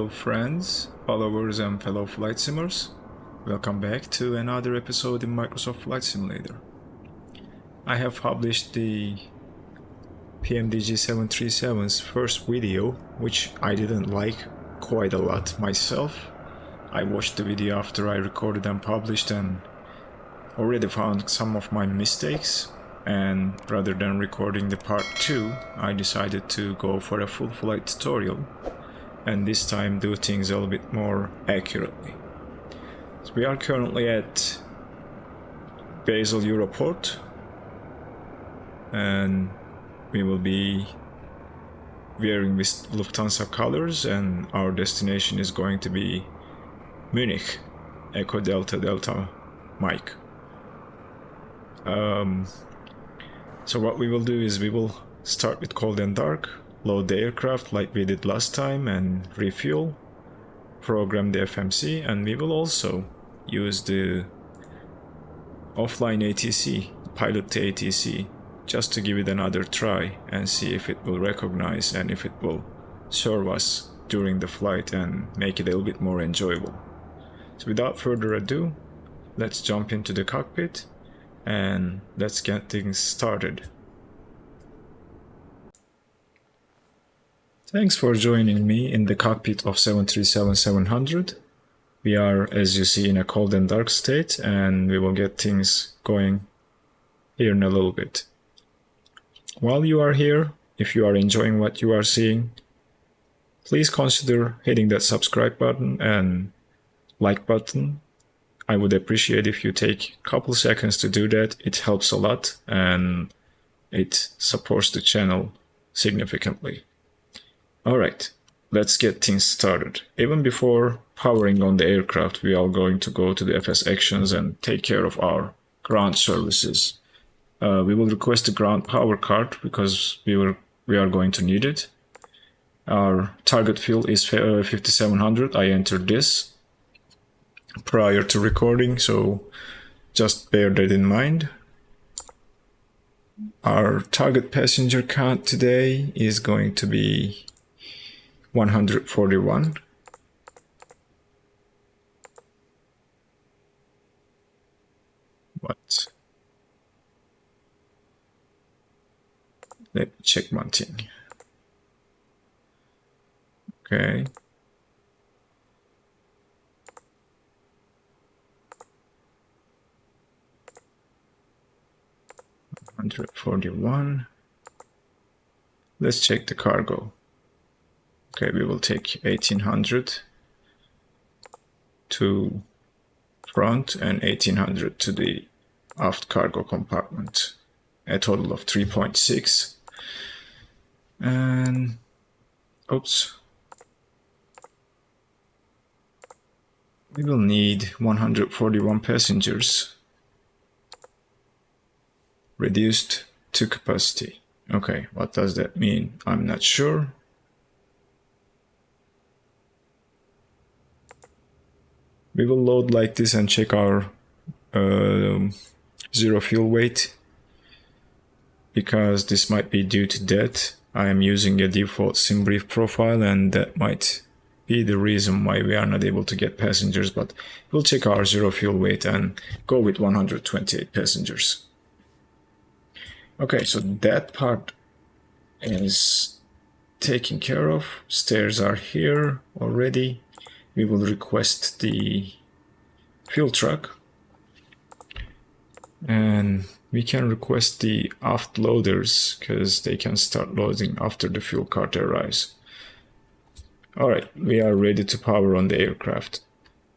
Hello friends, followers and fellow flight simmers. Welcome back to another episode in Microsoft Flight Simulator. I have published the PMDG 737's first video, which I didn't like quite a lot myself. I watched the video after I recorded and published and already found some of my mistakes, and rather than recording the part 2, I decided to go for a full flight tutorial and this time do things a little bit more accurately. So we are currently at Basel Europort and we will be wearing with Lufthansa colors, and our destination is going to be Munich, Echo Delta Delta Mike. So what we will do is we will start with cold and dark, load the aircraft like we did last time and refuel, program the FMC, and we will also use the offline ATC, Pilot2Atc, just to give it another try and see if it will recognize and if it will serve us during the flight and make it a little bit more enjoyable. So without further ado, let's jump into the cockpit and let's get things started. Thanks for joining me in the cockpit of 737-700. We are, as you see, in a cold and dark state, and we will get things going here in a little bit. While you are here, if you are enjoying what you are seeing, please consider hitting that subscribe button and like button. I would appreciate if you take a couple seconds to do that. It helps a lot and it supports the channel significantly. Alright, let's get things started. Even before powering on the aircraft, we are going to go to the FS actions and take care of our ground services. We will request a ground power card because we are going to need it. Our target fuel is 5700. I entered this prior to recording, so just bear that in mind. Our target passenger count today is going to be 141. What? Let me check one thing. Okay. $141. Let's check the cargo. Okay, we will take 1800 to front and 1800 to the aft cargo compartment. A total of 3.6. And oops. We will need 141 passengers. Reduced to capacity. Okay, what does that mean? I'm not sure. We will load like this and check our zero fuel weight, because this might be due to that. I am using a default sim brief profile and that might be the reason why we are not able to get passengers, but we'll check our zero fuel weight and go with 128 passengers. Okay, so that part is taken care of. Stairs are here already. We will request the fuel truck and we can request the aft loaders because they can start loading after the fuel cart arrives. Alright, we are ready to power on the aircraft.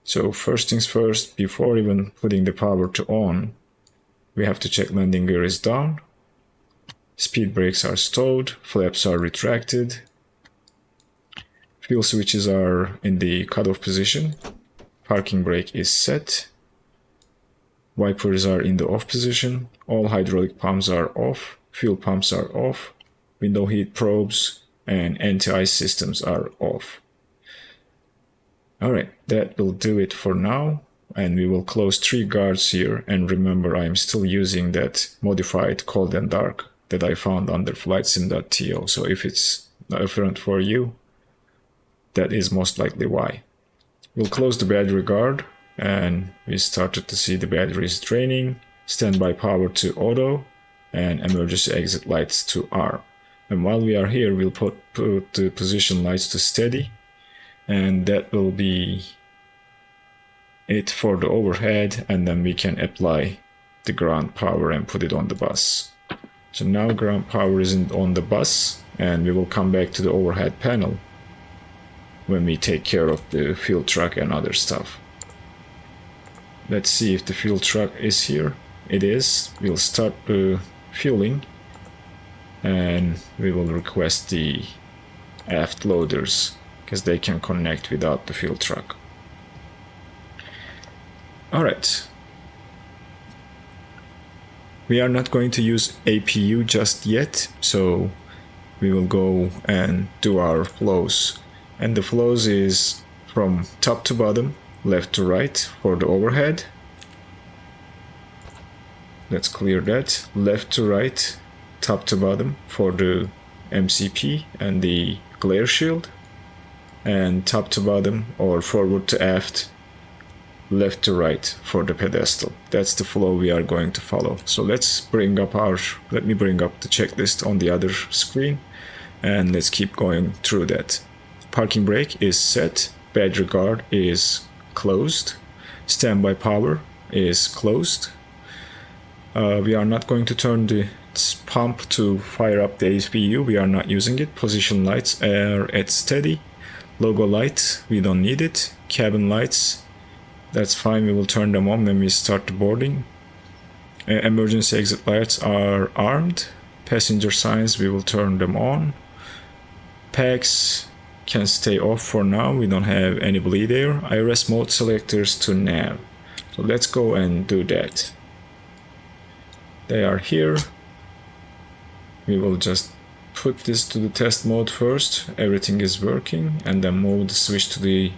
So first things first, before even putting the power to on, we have to check landing gear is down, speed brakes are stowed, flaps are retracted, fuel switches are in the cutoff position, parking brake is set, wipers are in the off position, all hydraulic pumps are off, fuel pumps are off, window heat probes and anti-ice systems are off. Alright, that will do it for now, and we will close 3 guards here, and remember I am still using that modified cold and dark that I found under flightsim.to, so if it's different for you, That is most likely why. We'll close the battery guard, and we started to see the batteries draining, standby power to auto, and emergency exit lights to arm. And while we are here, we'll put the position lights to steady, and that will be it for the overhead, and then we can apply the ground power and put it on the bus. So now ground power isn't on the bus, and we will come back to the overhead panel when we take care of the fuel truck and other stuff. Let's see if the fuel truck is here. It is. We'll start fueling, and we will request the aft loaders because they can connect without the fuel truck. Alright. We are not going to use APU just yet, so we will go and do our flows. And the flows is from top to bottom, left to right for the overhead. Let's clear that. Left to right, top to bottom for the MCP and the glare shield. And top to bottom or forward to aft, left to right for the pedestal. That's the flow we are going to follow. So let me bring up the checklist on the other screen, and let's keep going through that. Parking brake is set, battery guard is closed, standby power is closed. We are not going to turn the pump to fire up the APU, we are not using it. Position lights are at steady. Logo light, we don't need it. Cabin lights, that's fine, we will turn them on when we start the boarding. Emergency exit lights are armed. Passenger signs, we will turn them on. Packs can stay off for now, we don't have any bleed there. IRS mode selectors to nav. So let's go and do that. They are here. We will just put this to the test mode first. Everything is working, and then move the switch to the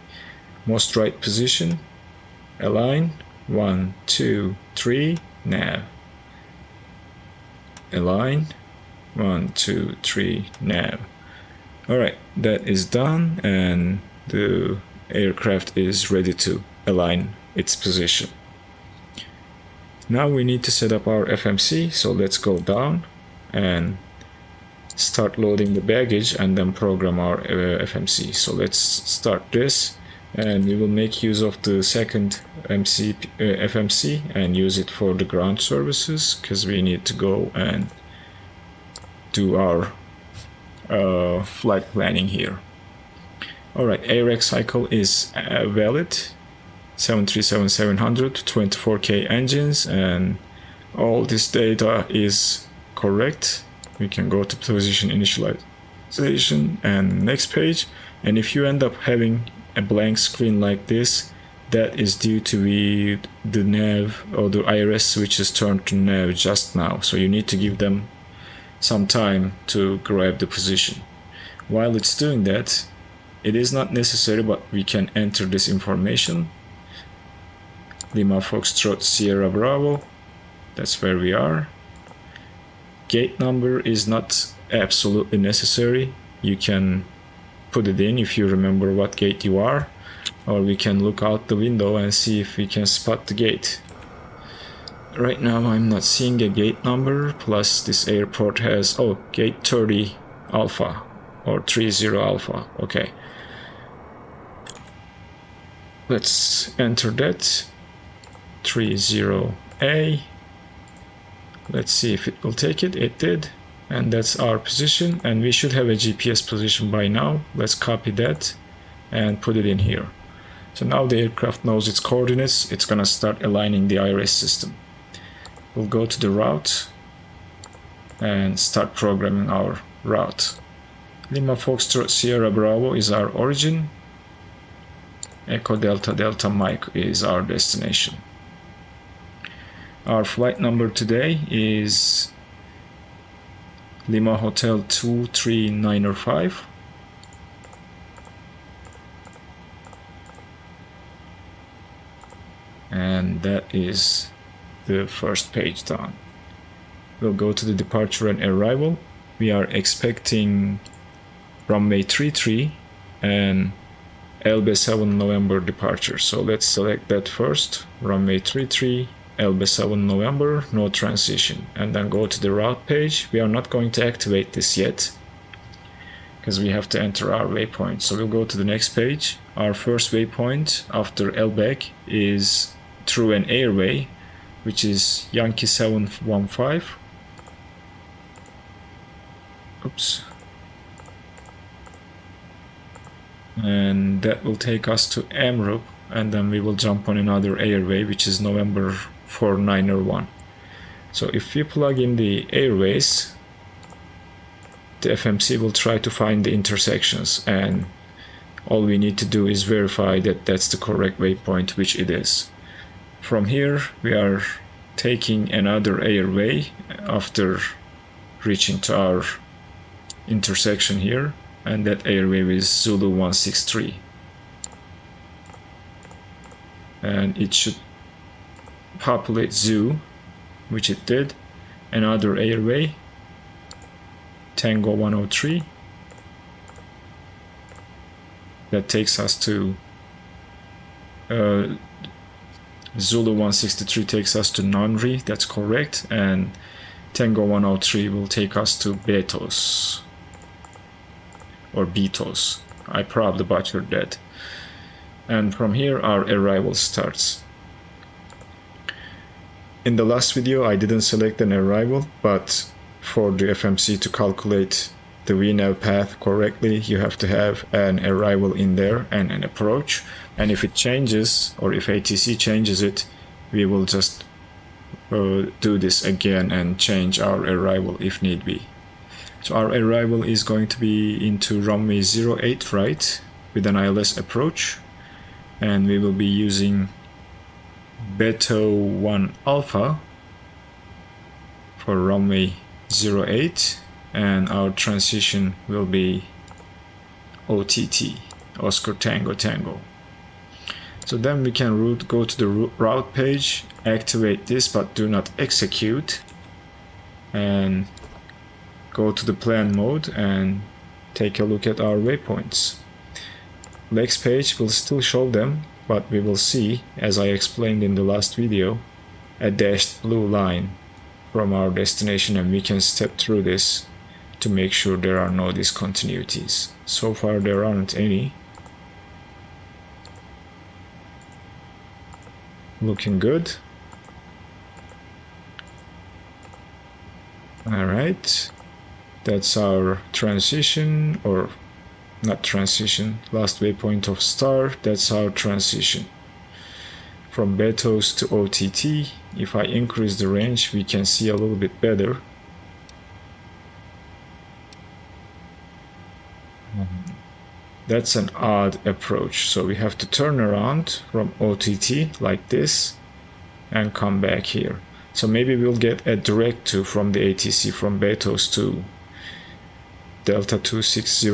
most right position. Align. 1, 2, 3. Nav. Align. 1, 2, 3. Nav. Alright, that is done, and the aircraft is ready to align its position. Now we need to set up our FMC, so let's go down and start loading the baggage and then program our FMC. So let's start this, and we will make use of the second FMC and use it for the ground services because we need to go and do our flight planning here. Alright, AREX cycle is valid. 737-700, 24K engines, and all this data is correct. We can go to position initialization and next page, and if you end up having a blank screen like this, that is due to the nav or the IRS switches turned to nav just now, so you need to give them some time to grab the position. While it's doing that, it is not necessary, but we can enter this information. Lima Foxtrot Sierra Bravo, that's where we are. Gate number is not absolutely necessary. You can put it in if you remember what gate you are, or we can look out the window and see if we can spot the gate. Right now I'm not seeing a gate number, plus this airport has, oh, gate 30 alpha or 30 alpha. Okay, let's enter that. 30A. Let's see if it will take it. It did, and that's our position, and we should have a GPS position by now. Let's copy that and put it in here. So now the aircraft knows its coordinates. It's gonna start aligning the IRS system. We'll go to the route and start programming our route. Lima Foxtrot Sierra Bravo is our origin. Echo Delta Delta Mike is our destination. Our flight number today is Lima Hotel 23905. And that is the first page done. We'll go to the departure and arrival. We are expecting runway 33 and LB7 November departure. So let's select that first, runway 33, LB7 November, no transition, and then go to the route page. We are not going to activate this yet because we have to enter our waypoint. So we'll go to the next page. Our first waypoint after LBAC is through an airway, which is Yankee 715. Oops. And that will take us to Amrup, and then we will jump on another airway, which is November 4901. So if we plug in the airways, the FMC will try to find the intersections, and all we need to do is verify that that's the correct waypoint, which it is. From here we are taking another airway after reaching to our intersection here, and that airway is Zulu 163, and it should populate Zoo, which it did. Another airway, Tango 103, that takes us to Zulu 163 takes us to Nanri, that's correct, and Tango 103 will take us to Betos, or Betos. I probably butchered that. And from here our arrival starts. In the last video I didn't select an arrival, but for the FMC to calculate the VNAV path correctly, you have to have an arrival in there and an approach. And if it changes, or if ATC changes it, we will just do this again and change our arrival if need be. So our arrival is going to be into runway 08 right with an ILS approach, and we will be using Beto 1 Alpha for runway 08, and our transition will be OTT, Oscar Tango Tango. So then we can go to the route page, activate this but do not execute, and go to the plan mode and take a look at our waypoints. Next page will still show them, but we will see, as I explained in the last video, a dashed blue line from our destination, and we can step through this to make sure there are no discontinuities. So far there aren't any. Looking good. Alright, that's our transition, or not transition, last waypoint of star. That's our transition from Betos to OTT. If I increase the range, we can see a little bit better. That's an odd approach, so we have to turn around from OTT like this and come back here. So maybe we'll get a direct to from the ATC from Betos to Delta 260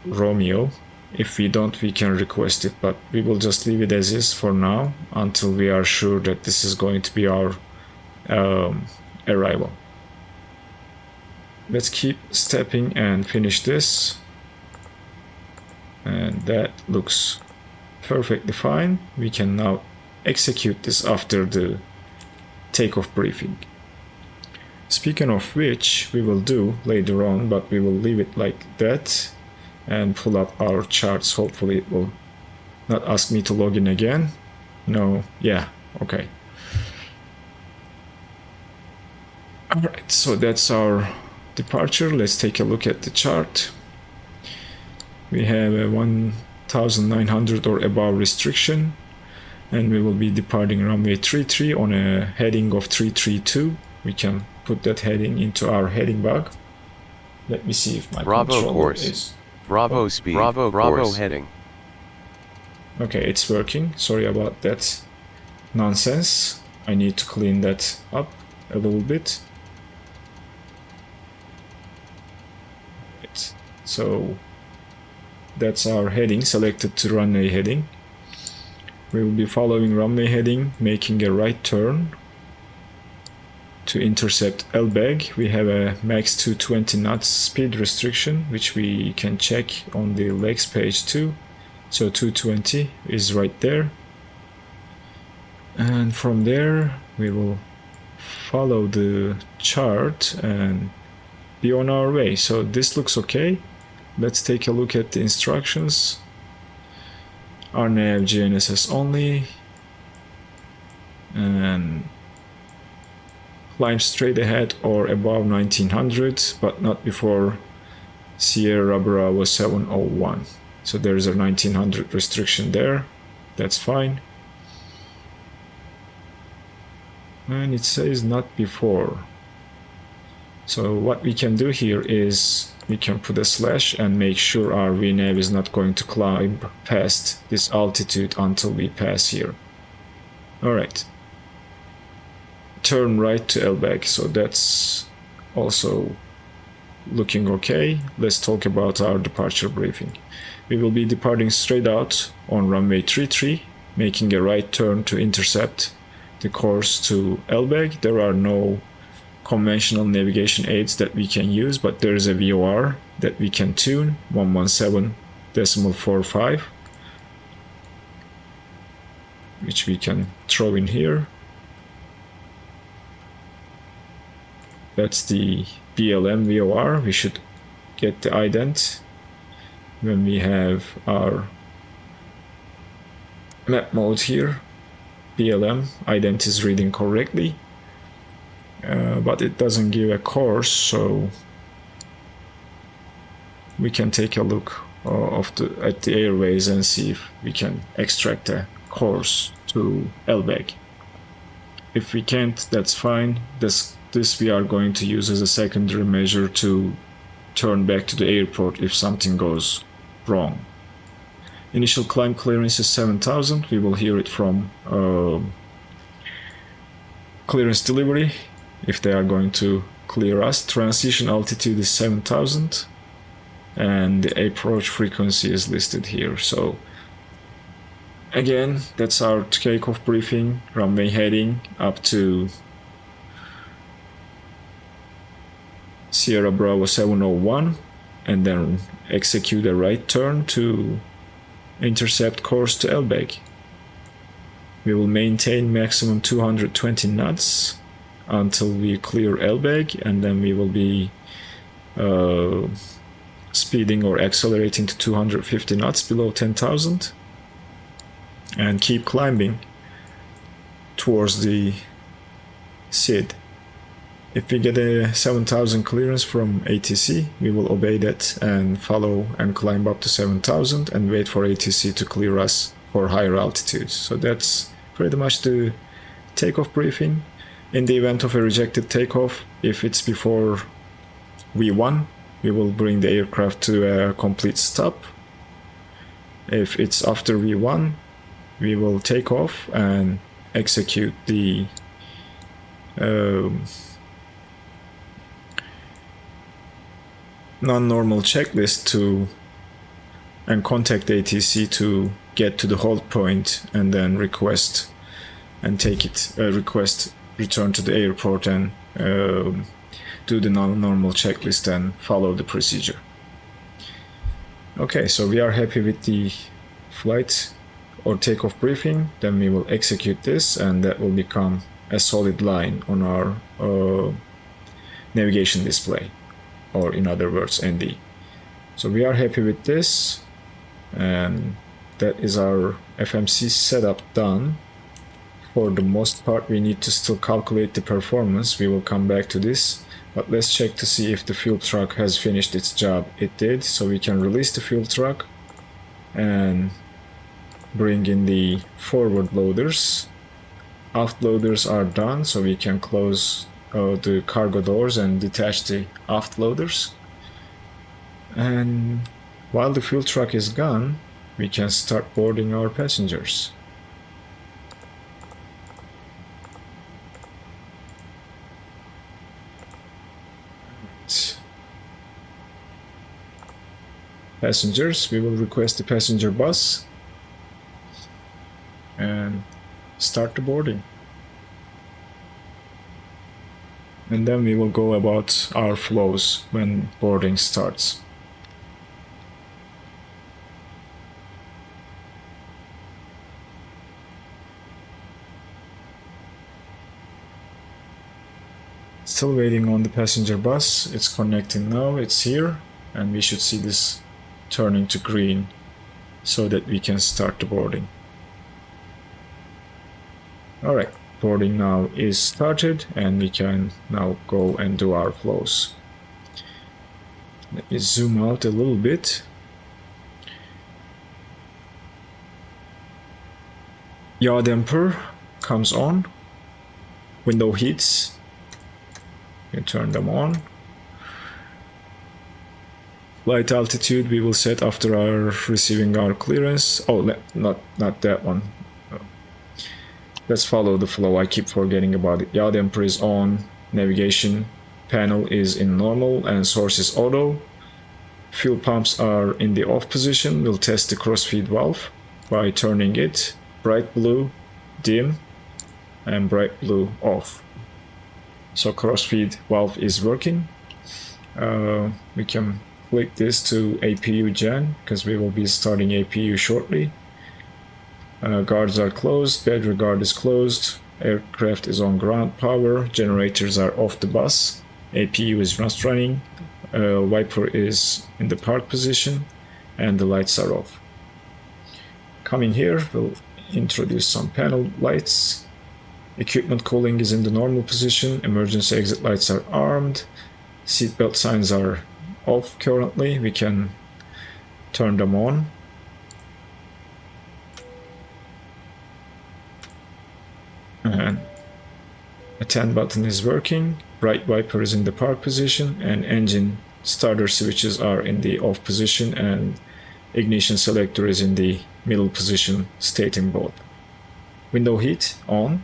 Romeo. If we don't, we can request it, but we will just leave it as is for now until we are sure that this is going to be our arrival. Let's keep stepping and finish this, and that looks perfectly fine. We can now execute this after the takeoff briefing. Speaking of which, we will do later on, but we will leave it like that and pull up our charts. Hopefully it will not ask me to log in again. No, yeah, okay. Alright, so that's our departure. Let's take a look at the chart. We have a 1900 or above restriction, and we will be departing runway 33 on a heading of 332. We can put that heading into our heading bug. Let me see if my Bravo course is... Bravo speed, Bravo course. Heading. Okay, it's working. Sorry about that nonsense. I need to clean that up a little bit. Right. So that's our heading selected to runway heading. We will be following runway heading, making a right turn to intercept LBAG. We have a max 220 knots speed restriction, which we can check on the legs page too. So 220 is right there. And from there we will follow the chart and be on our way. So this looks okay. Let's take a look at the instructions. RNAV GNSS only, and climb straight ahead or above 1900, but not before Sierra Bravo 701. So there's a 1900 restriction there. That's fine. And it says not before. So what we can do here is we can put a slash and make sure our VNAV is not going to climb past this altitude until we pass here. Alright. Turn right to LBAG, so that's also looking okay. Let's talk about our departure briefing. We will be departing straight out on runway 33, making a right turn to intercept the course to LBAG. There are no conventional navigation aids that we can use, but there is a VOR that we can tune, 117.45, which we can throw in here. That's the BLM VOR. We should get the ident when we have our map mode here. BLM ident is reading correctly. But it doesn't give a course, so we can take a look at the airways and see if we can extract a course to LBAG. If we can't, that's fine. This we are going to use as a secondary measure to turn back to the airport if something goes wrong. Initial climb clearance is 7,000. We will hear it from clearance delivery if they are going to clear us. Transition altitude is 7,000 and the approach frequency is listed here. So again, that's our takeoff briefing. Runway heading up to Sierra Bravo 701 and then execute a right turn to intercept course to LBAG. We will maintain maximum 220 knots until we clear LBAG, and then we will be speeding or accelerating to 250 knots below 10,000 and keep climbing towards the SID. If we get a 7,000 clearance from ATC, we will obey that and follow and climb up to 7,000 and wait for ATC to clear us for higher altitudes. So that's pretty much the takeoff briefing. In the event of a rejected takeoff, if it's before V1, we will bring the aircraft to a complete stop. If it's after V1, we will take off and execute the non-normal checklist and contact ATC to get to the hold point and then request and take it, return to the airport and do the non-normal checklist and follow the procedure. Okay, so we are happy with the flight or takeoff briefing. Then we will execute this and that will become a solid line on our navigation display, or in other words ND. So we are happy with this, and that is our FMC setup done. For the most part we need to still calculate the performance. We will come back to this, but let's check to see if the fuel truck has finished its job. It did, so we can release the fuel truck and bring in the forward loaders. Aft loaders are done, so we can close the cargo doors and detach the aft loaders. And while the fuel truck is gone, we can start boarding our passengers. Passengers, we will request the passenger bus and start the boarding. And then we will go about our flows when boarding starts. Still waiting on the passenger bus. It's connecting now. It's here. And we should see this turning to green so that we can start the boarding. Alright, boarding now is started and we can now go and do our flows. Let me zoom out a little bit. Yaw damper comes on. Window heats. You turn them on. Flight altitude we will set after our receiving our clearance. Oh, not that one. Let's follow the flow. I keep forgetting about it. Yaw damper is on. Navigation panel is in normal and source is auto. Fuel pumps are in the off position. We'll test the crossfeed valve by turning it bright blue, dim, and bright blue off. So crossfeed valve is working. We can flick this to APU gen because we will be starting APU shortly. Guards are closed, battery guard is closed, aircraft is on ground power, generators are off the bus, APU is not running, wiper is in the park position, and the lights are off. Coming here, we'll introduce some panel lights. Equipment cooling is in the normal position, emergency exit lights are armed, seatbelt signs are off currently, we can turn them on. And attend button is working, bright wiper is in the park position, and engine starter switches are in the off position, and ignition selector is in the middle position, stating both. Window heat on,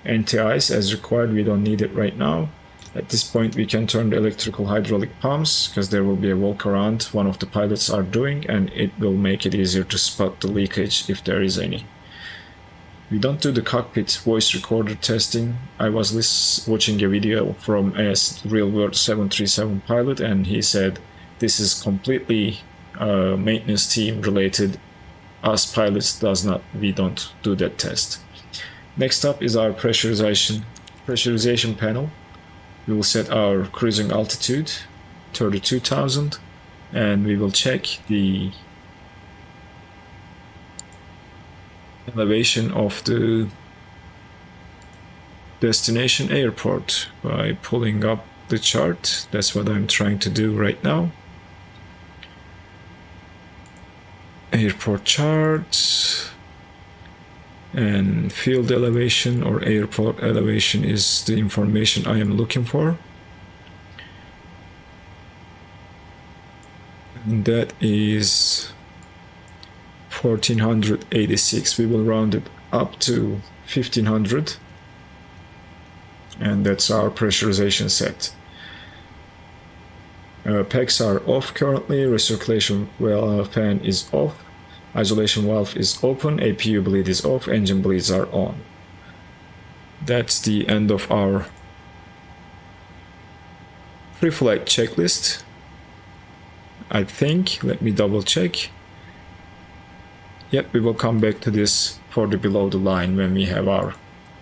anti-ice as required, we don't need it right now. At this point we can turn the electrical hydraulic pumps because there will be a walk around one of the pilots are doing, and it will make it easier to spot the leakage if there is any. We don't do the cockpit voice recorder testing. I was watching a video from a real-world 737 pilot, and he said this is completely maintenance team related. Us pilots we don't do that test. Next up is our pressurization panel. We will set our cruising altitude 32,000, and we will check the elevation of the destination airport by pulling up the chart. That's what I'm trying to do right now. Airport chart, and field elevation or airport elevation is the information I am looking for, and that is 1486. We will round it up to 1500, and that's our pressurization set. Pegs are off currently, recirculation fan is off, isolation valve is open, APU bleed is off, engine bleeds are on. That's the end of our pre-flight checklist, I think. Let me double check. Yep, we will come back to this for the below the line when we have our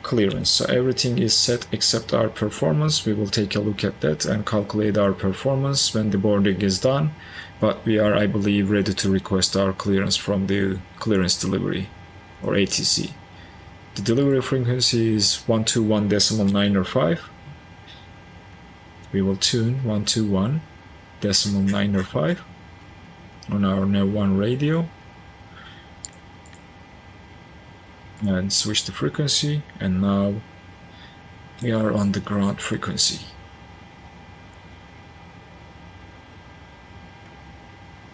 clearance. So everything is set except our performance. We will take a look at that and calculate our performance when the boarding is done. But we are, I believe, ready to request our clearance from the clearance delivery or ATC. The delivery frequency is 121.905. We will tune 121.905 on our Nav1 radio. And switch the frequency, and now we are on the ground frequency.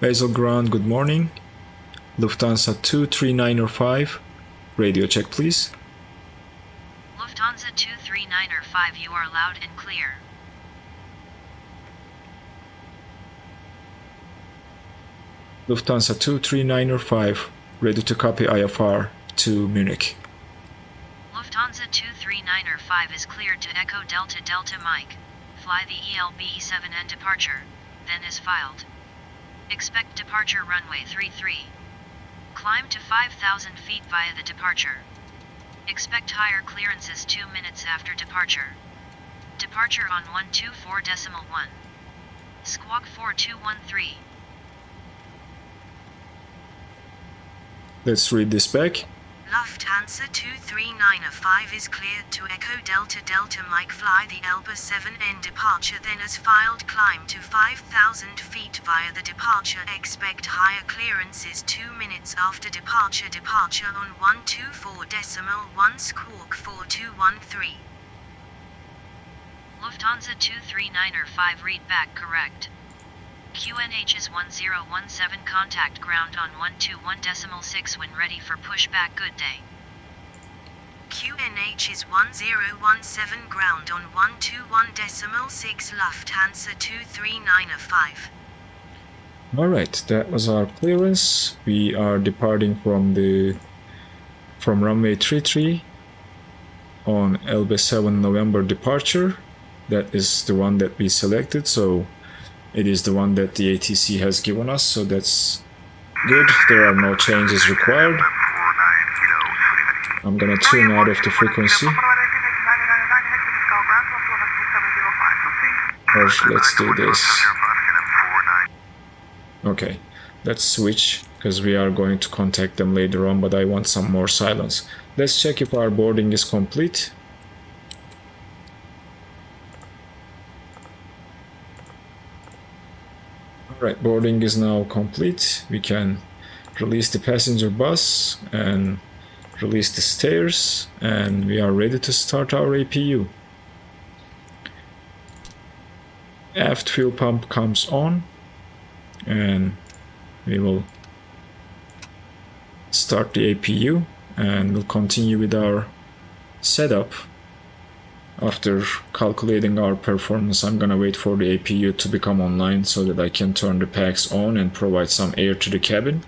Basel ground, good morning. Lufthansa 23905, radio check please. Lufthansa 23905, you are loud and clear. Lufthansa 23905, ready to copy IFR to Munich. Lufthansa 23905 is cleared to Echo Delta Delta Mike. Fly the ELB-7 and departure, then is filed. Expect departure runway 33. Climb to 5,000 feet via the departure. Expect higher clearances 2 minutes after departure. Departure on 124.1. Squawk 4213. Let's read this back. Lufthansa 23905 is cleared to Echo Delta Delta Mike fly the Elba 7N departure, then as filed climb to 5,000 feet via the departure. Expect higher clearances 2 minutes after departure. Departure on 124.1 squawk 4213. Lufthansa 23905 read back correct. QNH is 1017 contact ground on 121.6 when ready for pushback. Good day. QNH is 1017 ground on 121.6 Lufthansa 23905. Alright, that was our clearance. We are departing from runway 33 on Elba 7 November departure. That is the one that we selected, so it is the one that the ATC has given us, so that's good. There are no changes required. I'm gonna tune out of the frequency. Or let's do this. Okay, let's switch, because we are going to contact them later on, but I want some more silence. Let's check if our boarding is complete. Alright, boarding is now complete. We can release the passenger bus and release the stairs, and we are ready to start our APU. Aft fuel pump comes on, and we will start the APU, and we'll continue with our setup. After calculating our performance, I'm gonna wait for the APU to become online so that I can turn the packs on and provide some air to the cabin.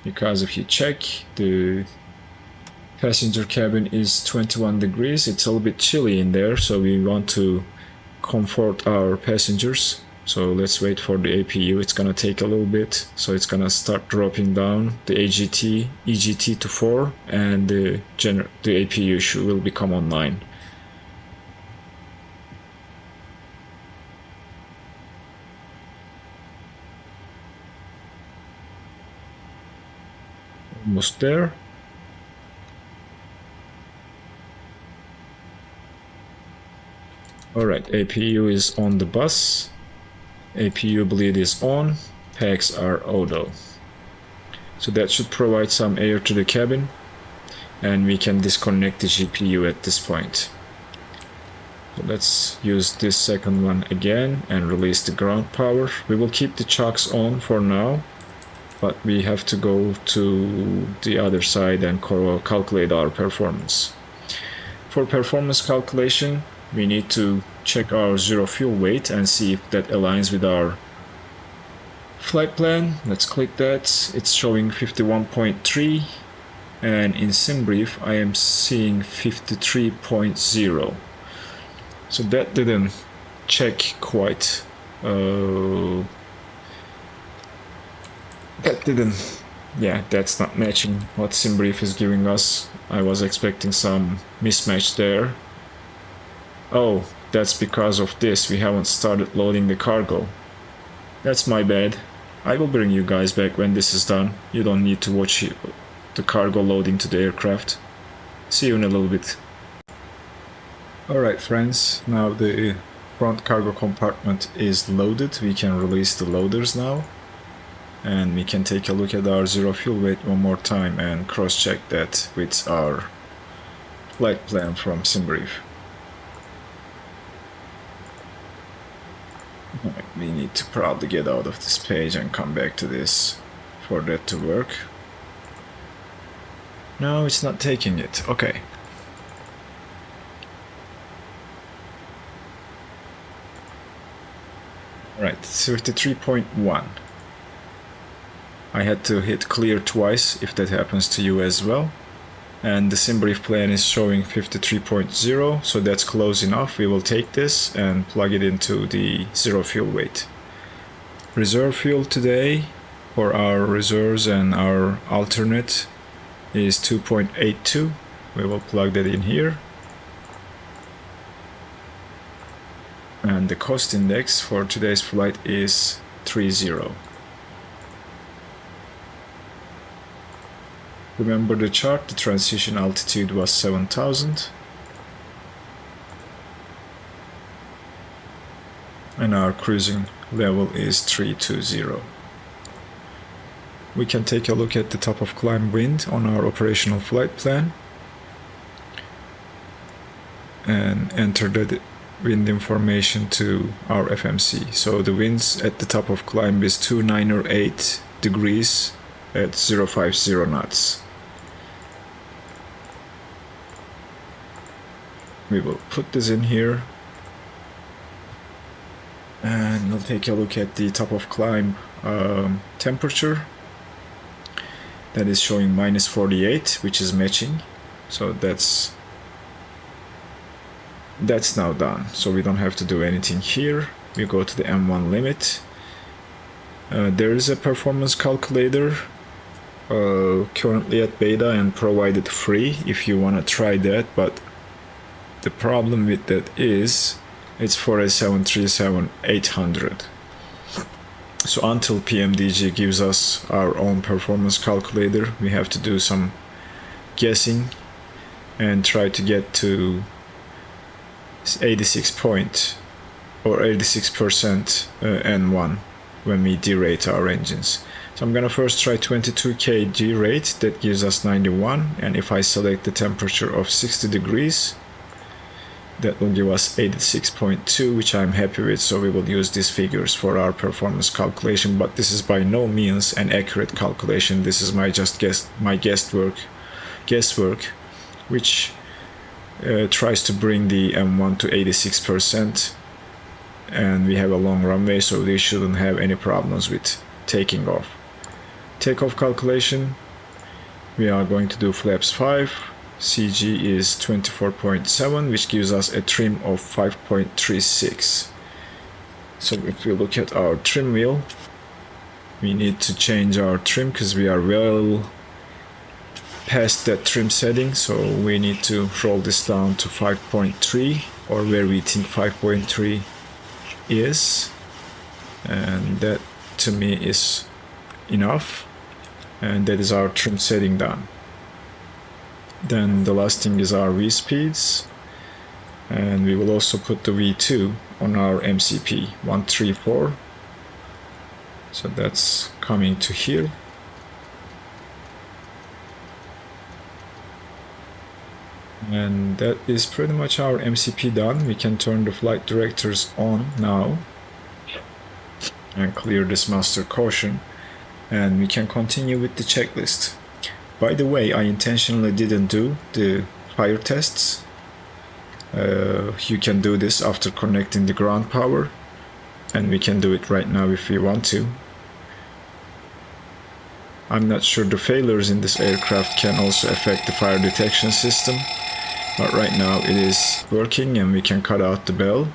Because if you check, the passenger cabin is 21 degrees. It's a little bit chilly in there, so we want to comfort our passengers. So let's wait for the APU. It's gonna take a little bit, so it's gonna start dropping down the EGT to 4, and the APU will become online. Almost there. Alright, APU is on the bus. APU bleed is on. Packs are auto. So that should provide some air to the cabin, and we can disconnect the GPU at this point. So let's use this second one again and release the ground power. We will keep the chocks on for now, but we have to go to the other side and calculate our performance. For performance calculation, we need to check our zero fuel weight and see if that aligns with our flight plan. Let's click that. It's showing 51.3, and in SimBrief I am seeing 53.0. So that didn't check quite. That's not matching what SimBrief is giving us. I was expecting some mismatch there. Oh, that's because of this. We haven't started loading the cargo. That's my bad. I will bring you guys back when this is done. You don't need to watch the cargo loading to the aircraft. See you in a little bit. Alright friends, now the front cargo compartment is loaded. We can release the loaders now. And we can take a look at our zero fuel weight one more time and cross-check that with our flight plan from SimBrief. We need to probably get out of this page and come back to this for that to work. No, it's not taking it. Okay. Alright, 33.1. I had to hit clear twice if that happens to you as well. And the SimBrief plan is showing 53.0, so that's close enough. We will take this and plug it into the zero fuel weight. Reserve fuel today for our reserves and our alternate is 2.82. We will plug that in here. and the cost index for today's flight is 30. Remember the chart, the transition altitude was 7,000 and our cruising level is 320. We can take a look at the top of climb wind on our operational flight plan and enter the wind information to our FMC. So the winds at the top of climb is 298 degrees at 050 knots. We will put this in here and we'll take a look at the top of climb temperature. That is showing -48, which is matching. So that's now done. So we don't have to do anything here. We go to the M1 limit. There is a performance calculator currently at beta and provided free if you want to try that, but the problem with that is it's for a 737-800. So until PMDG gives us our own performance calculator, we have to do some guessing and try to get to 86% N1 when we derate our engines. So I'm gonna first try 22K derate, that gives us 91, and if I select the temperature of 60 degrees, that will give us 86.2, which I'm happy with, so we will use these figures for our performance calculation, but this is by no means an accurate calculation. This is my guesswork, which tries to bring the M1 to 86%, and we have a long runway, so we shouldn't have any problems with taking off. Takeoff calculation, we are going to do flaps 5. CG is 24.7, which gives us a trim of 5.36. So if we look at our trim wheel, we need to change our trim because we are well past that trim setting, so we need to roll this down to 5.3, or where we think 5.3 is, and that to me is enough, and that is our trim setting done. Then the last thing is our V speeds, and we will also put the V2 on our MCP 134. So that's coming to here. And that is pretty much our MCP done. We can turn the flight directors on now and clear this master caution, and we can continue with the checklist. By the way, I intentionally didn't do the fire tests. You can do this after connecting the ground power, and we can do it right now if we want to. I'm not sure the failures in this aircraft can also affect the fire detection system, but right now it is working, and we can cut out the bell,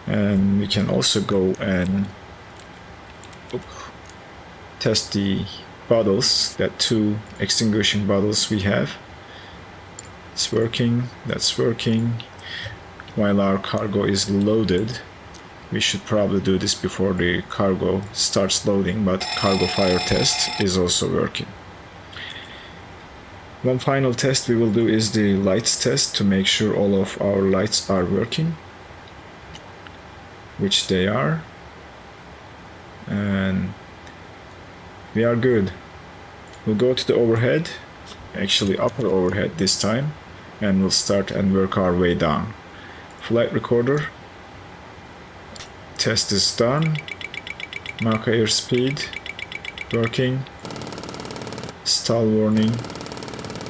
and we can also go and test the bottles, that 2 extinguishing bottles we have. It's working, that's working. While our cargo is loaded, we should probably do this before the cargo starts loading, but cargo fire test is also working. One final test we will do is the lights test to make sure all of our lights are working, which they are, and we are good. We'll go to the overhead, actually upper overhead this time, and we'll start and work our way down. Flight recorder, test is done. Mach airspeed, working. Stall warning,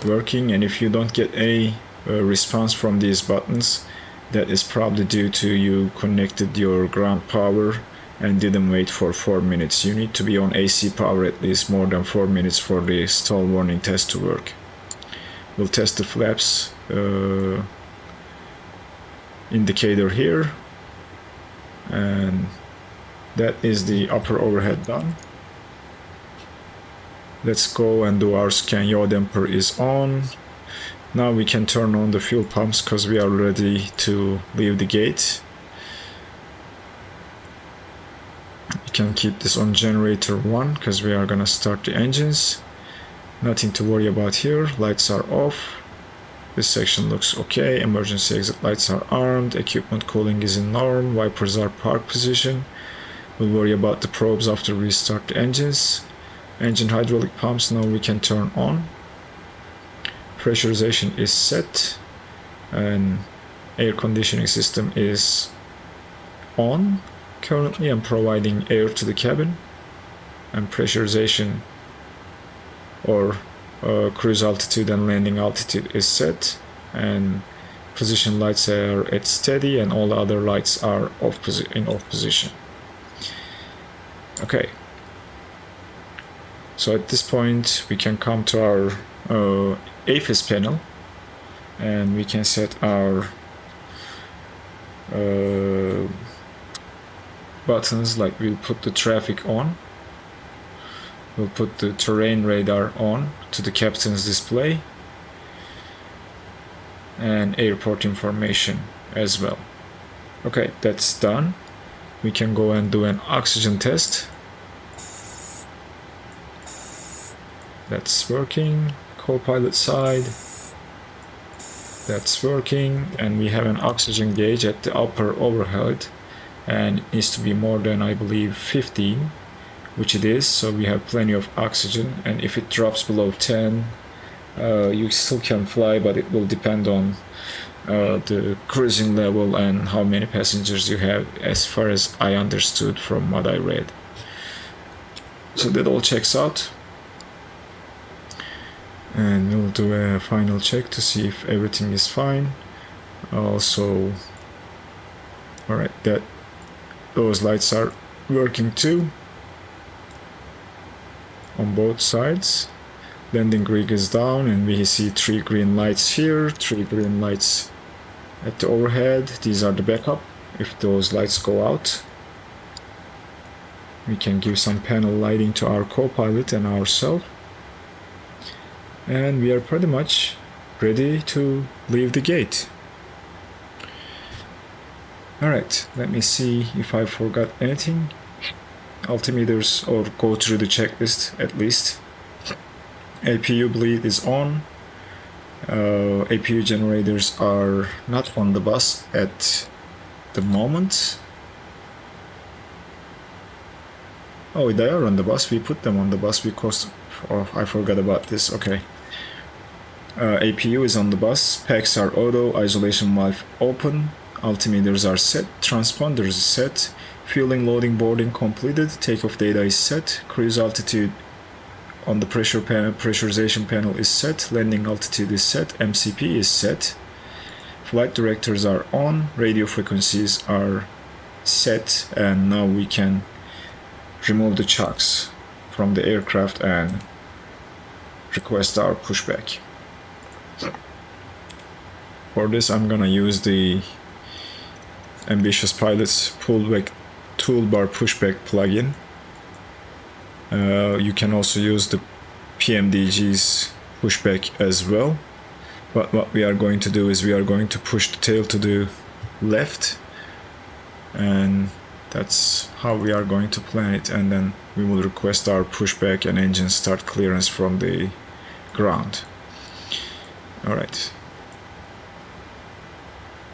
working, and if you don't get a response from these buttons, that is probably due to you connected your ground power and didn't wait for 4 minutes. You need to be on AC power at least more than 4 minutes for the stall warning test to work. We'll test the flaps indicator here, and that is the upper overhead done. Let's go and do our scan. Yaw damper is on. Now we can turn on the fuel pumps because we are ready to leave the gate. We can keep this on generator 1 because we are gonna start the engines. Nothing to worry about here. Lights are off. This section looks okay. Emergency exit lights are armed. Equipment cooling is in norm. Wipers are park position. We'll worry about the probes after we start the engines. Engine hydraulic pumps now we can turn on. Pressurization is set. And air conditioning system is on. Currently I'm providing air to the cabin. And pressurization or cruise altitude and landing altitude is set, and position lights are at steady, and all the other lights are in off position. Okay, so at this point we can come to our AFIS panel, and we can set our buttons. Like we'll put the traffic on. We'll put the terrain radar on to the captain's display, and airport information as well. Okay, that's done. We can go and do an oxygen test. That's working. Co-pilot side. That's working, and we have an oxygen gauge at the upper overhead, and it needs to be more than, I believe, 15. Which it is, so we have plenty of oxygen, and if it drops below 10 you still can fly, but it will depend on the cruising level and how many passengers you have, as far as I understood from what I read. So that all checks out, and we'll do a final check to see if everything is fine. Also, alright, those lights are working too on both sides. Landing rig is down, and we see 3 green lights here, 3 green lights at the overhead. These are the backup if those lights go out. We can give some panel lighting to our co-pilot and ourselves, and we are pretty much ready to leave the gate. Alright, let me see if I forgot anything. Altimeters, or go through the checklist at least. APU bleed is on. APU generators are not on the bus at the moment. Oh, they are on the bus. We put them on the bus because I forgot about this. Okay. APU is on the bus. Packs are auto. Isolation valve open. Altimeters are set. Transponders is set. Fueling, loading, boarding completed. Takeoff data is set. Cruise altitude on the pressure panel, pressurization panel is set. Landing altitude is set. MCP is set. Flight directors are on. Radio frequencies are set. And now we can remove the chocks from the aircraft and request our pushback. For this, I'm gonna use the Ambitious Pilot's Toolbar Pushback plugin. You can also use the PMDG's pushback as well. But what we are going to do is we are going to push the tail to the left, and that's how we are going to plan it, and then we will request our pushback and engine start clearance from the ground. Alright.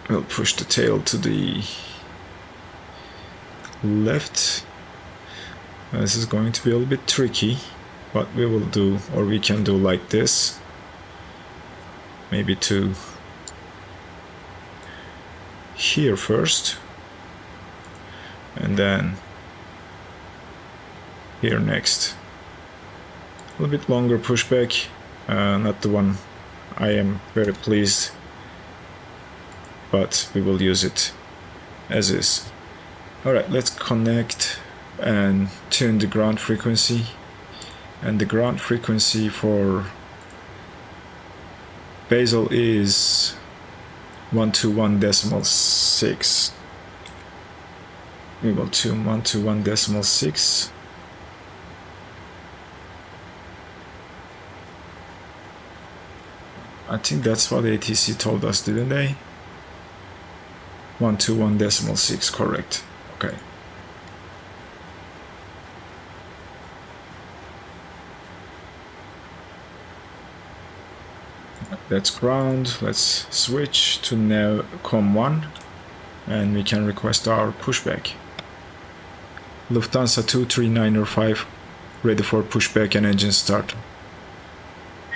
We'll push the tail to the left. This is going to be a little bit tricky, but we will do, or we can do like this. Maybe to here first, and then here next. A little bit longer pushback, not the one I am very pleased, but we will use it as is. Alright, let's connect and tune the ground frequency, and the ground frequency for Basel is 121.6. We will tune 121.6. I think that's what ATC told us, didn't they? 121.6, correct. Okay. That's ground. Let's switch to now COM1 and we can request our pushback. Lufthansa 23905 ready for pushback and engine start.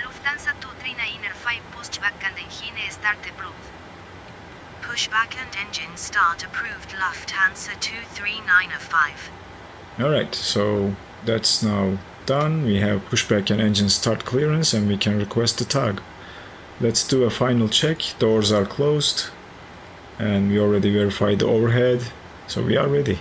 Lufthansa 23905 pushback and engine start approved. Pushback and engine start approved. Lufthansa 23905. Alright, so that's now done. We have pushback and engine start clearance and we can request the tag. Let's do a final check. Doors are closed and we already verified the overhead, so we are ready.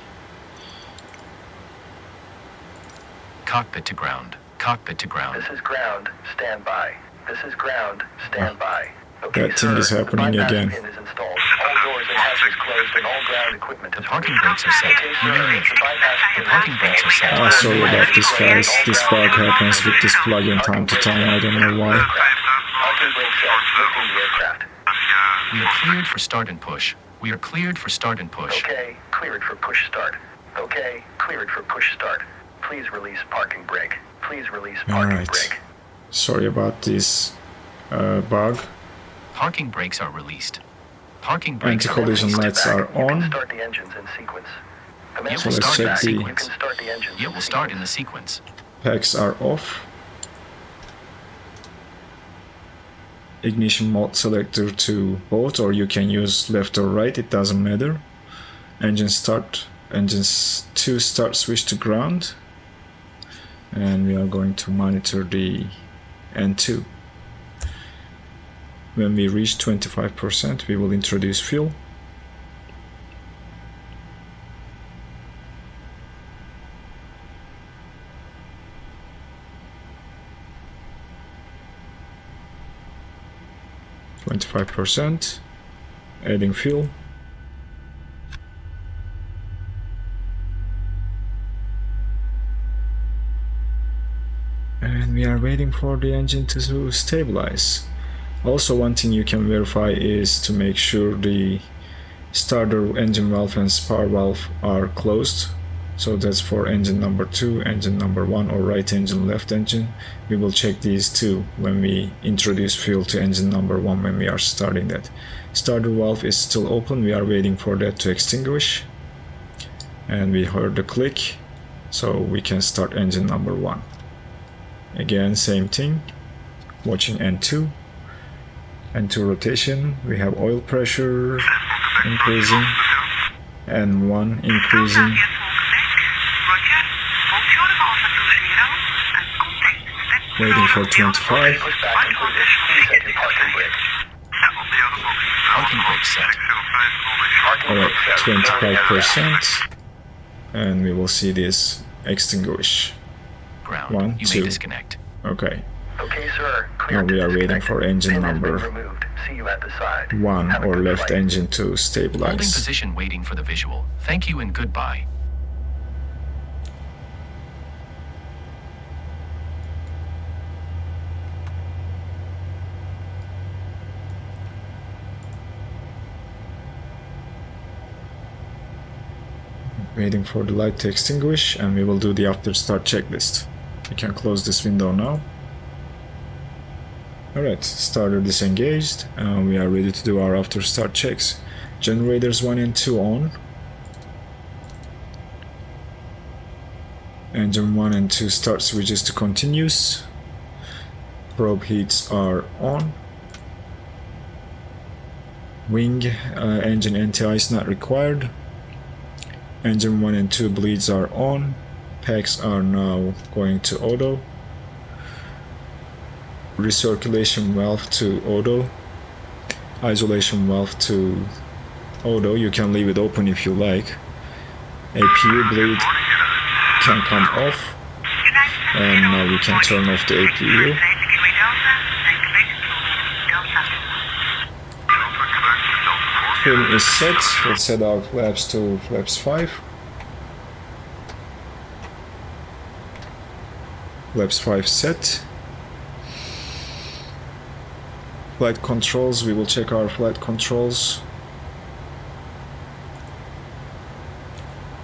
Cockpit to ground. Cockpit to ground. This is ground. Stand by. This is ground. Stand by. Okay, That thing is happening the bypass again. pin is installed. All doors and hatches closed and all ground equipment is The parking removed. brakes are set. Okay, You may sir. lift. The bypass The pin parking is brakes are set. Ah, sorry about this, guys. This bug happens with this plugin time to time. I don't know why. Parking brake set. Lifting the aircraft. We are cleared for start and push. We are cleared for start and push. Okay, cleared for push start. Okay, cleared for push start. Please release parking brake. Please release parking Alright. brake. Sorry about this bug. Parking brakes are released. Parking brakes are Anti-collision released. lights are You can on. start the engines in sequence. Command So let's start check back. the- You can start the engines It in will start in the sequence. sequence. Packs are off. Ignition mode selector to both, or you can use left or right, it doesn't matter. Engine start, engines 2 start switch to ground. And we are going to monitor the N2. When we reach 25%, we will introduce fuel. %, adding fuel. And we are waiting for the engine to stabilize. Also, one thing you can verify is to make sure the starter engine valve and spar valve are closed. So that's for engine number 2, engine number 1, or right engine, left engine. We will check these two when we introduce fuel to engine number 1 when we are starting that. Starter valve is still open, we are waiting for that to extinguish. And we heard the click, so we can start engine number 1. Again, same thing, watching N2. N2 rotation, we have oil pressure increasing, N1 increasing. Waiting for 25. Pushback completed. Please set your parking brake. Parking brakes set. Parking Alright, brake set. 25%. And we will see this extinguish. Ground. One, You two. may disconnect. Okay, Okay, sir. now Cleared we to are waiting disconnect. for engine Pin has been number removed. See you at the side. 1 Have a or good left flight. engine to Holding stabilize. position waiting for the visual. Thank you and goodbye. Waiting for the light to extinguish, and we will do the after start checklist. We can close this window now. Alright, starter disengaged, and we are ready to do our after start checks. Generators 1 and 2 on. Engine 1 and 2 start switches to continuous. Probe heats are on. Wing engine NTI is not required. Engine 1 and 2 bleeds are on. Packs are now going to auto. Recirculation valve to auto. Isolation valve to auto. You can leave it open if you like. APU bleed can come off. And now we can turn off the APU. Trim is set. Let's set our flaps to flaps 5. Flaps 5 set. Flight controls, we will check our flight controls.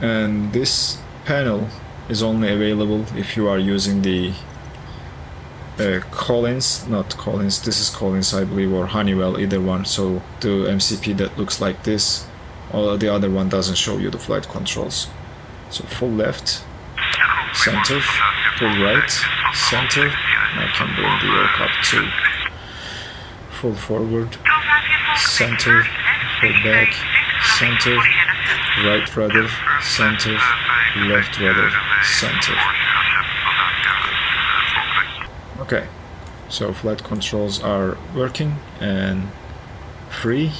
And this panel is only available if you are using the Collins, not Collins, this is Collins I believe, or Honeywell, either one. So the MCP that looks like this, or the other one doesn't show you the flight controls. So full left, center, full right, center. I can bring the yoke up to full forward, center, full back, center, right rudder, center, left rudder, center. Okay, so flight controls are working and free.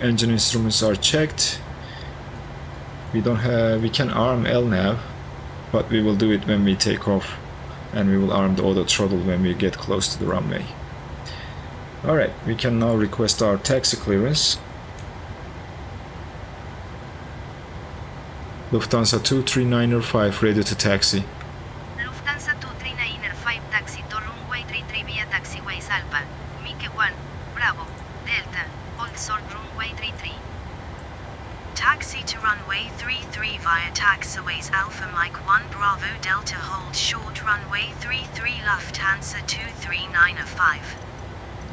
Engine instruments are checked. We can arm LNAV, but we will do it when we take off, and we will arm the auto throttle when we get close to the runway. Alright, we can now request our taxi clearance. Lufthansa 239er5 ready to taxi. Lufthansa 239er5 taxi to runway 33 via taxiways Alpha, Mike 1, Bravo, Delta, hold short runway 33. Taxi to runway 33 via taxiways Alpha Mike 1 Bravo Delta hold short runway 33 Lufthansa 239er5.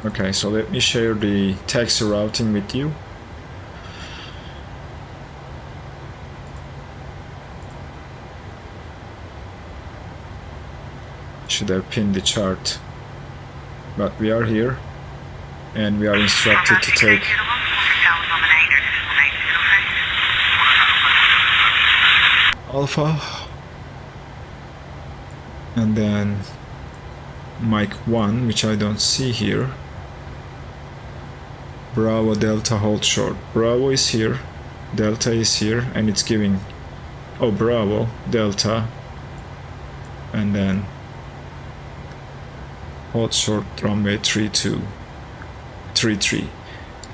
Okay, so let me share the taxi routing with you. Should have pinned the chart, but we are here and we are instructed to take Alpha and then Mike 1, which I don't see here. Bravo Delta hold short. Bravo is here, Delta is here, and it's giving, oh, Bravo Delta, and then hold short runway 3233.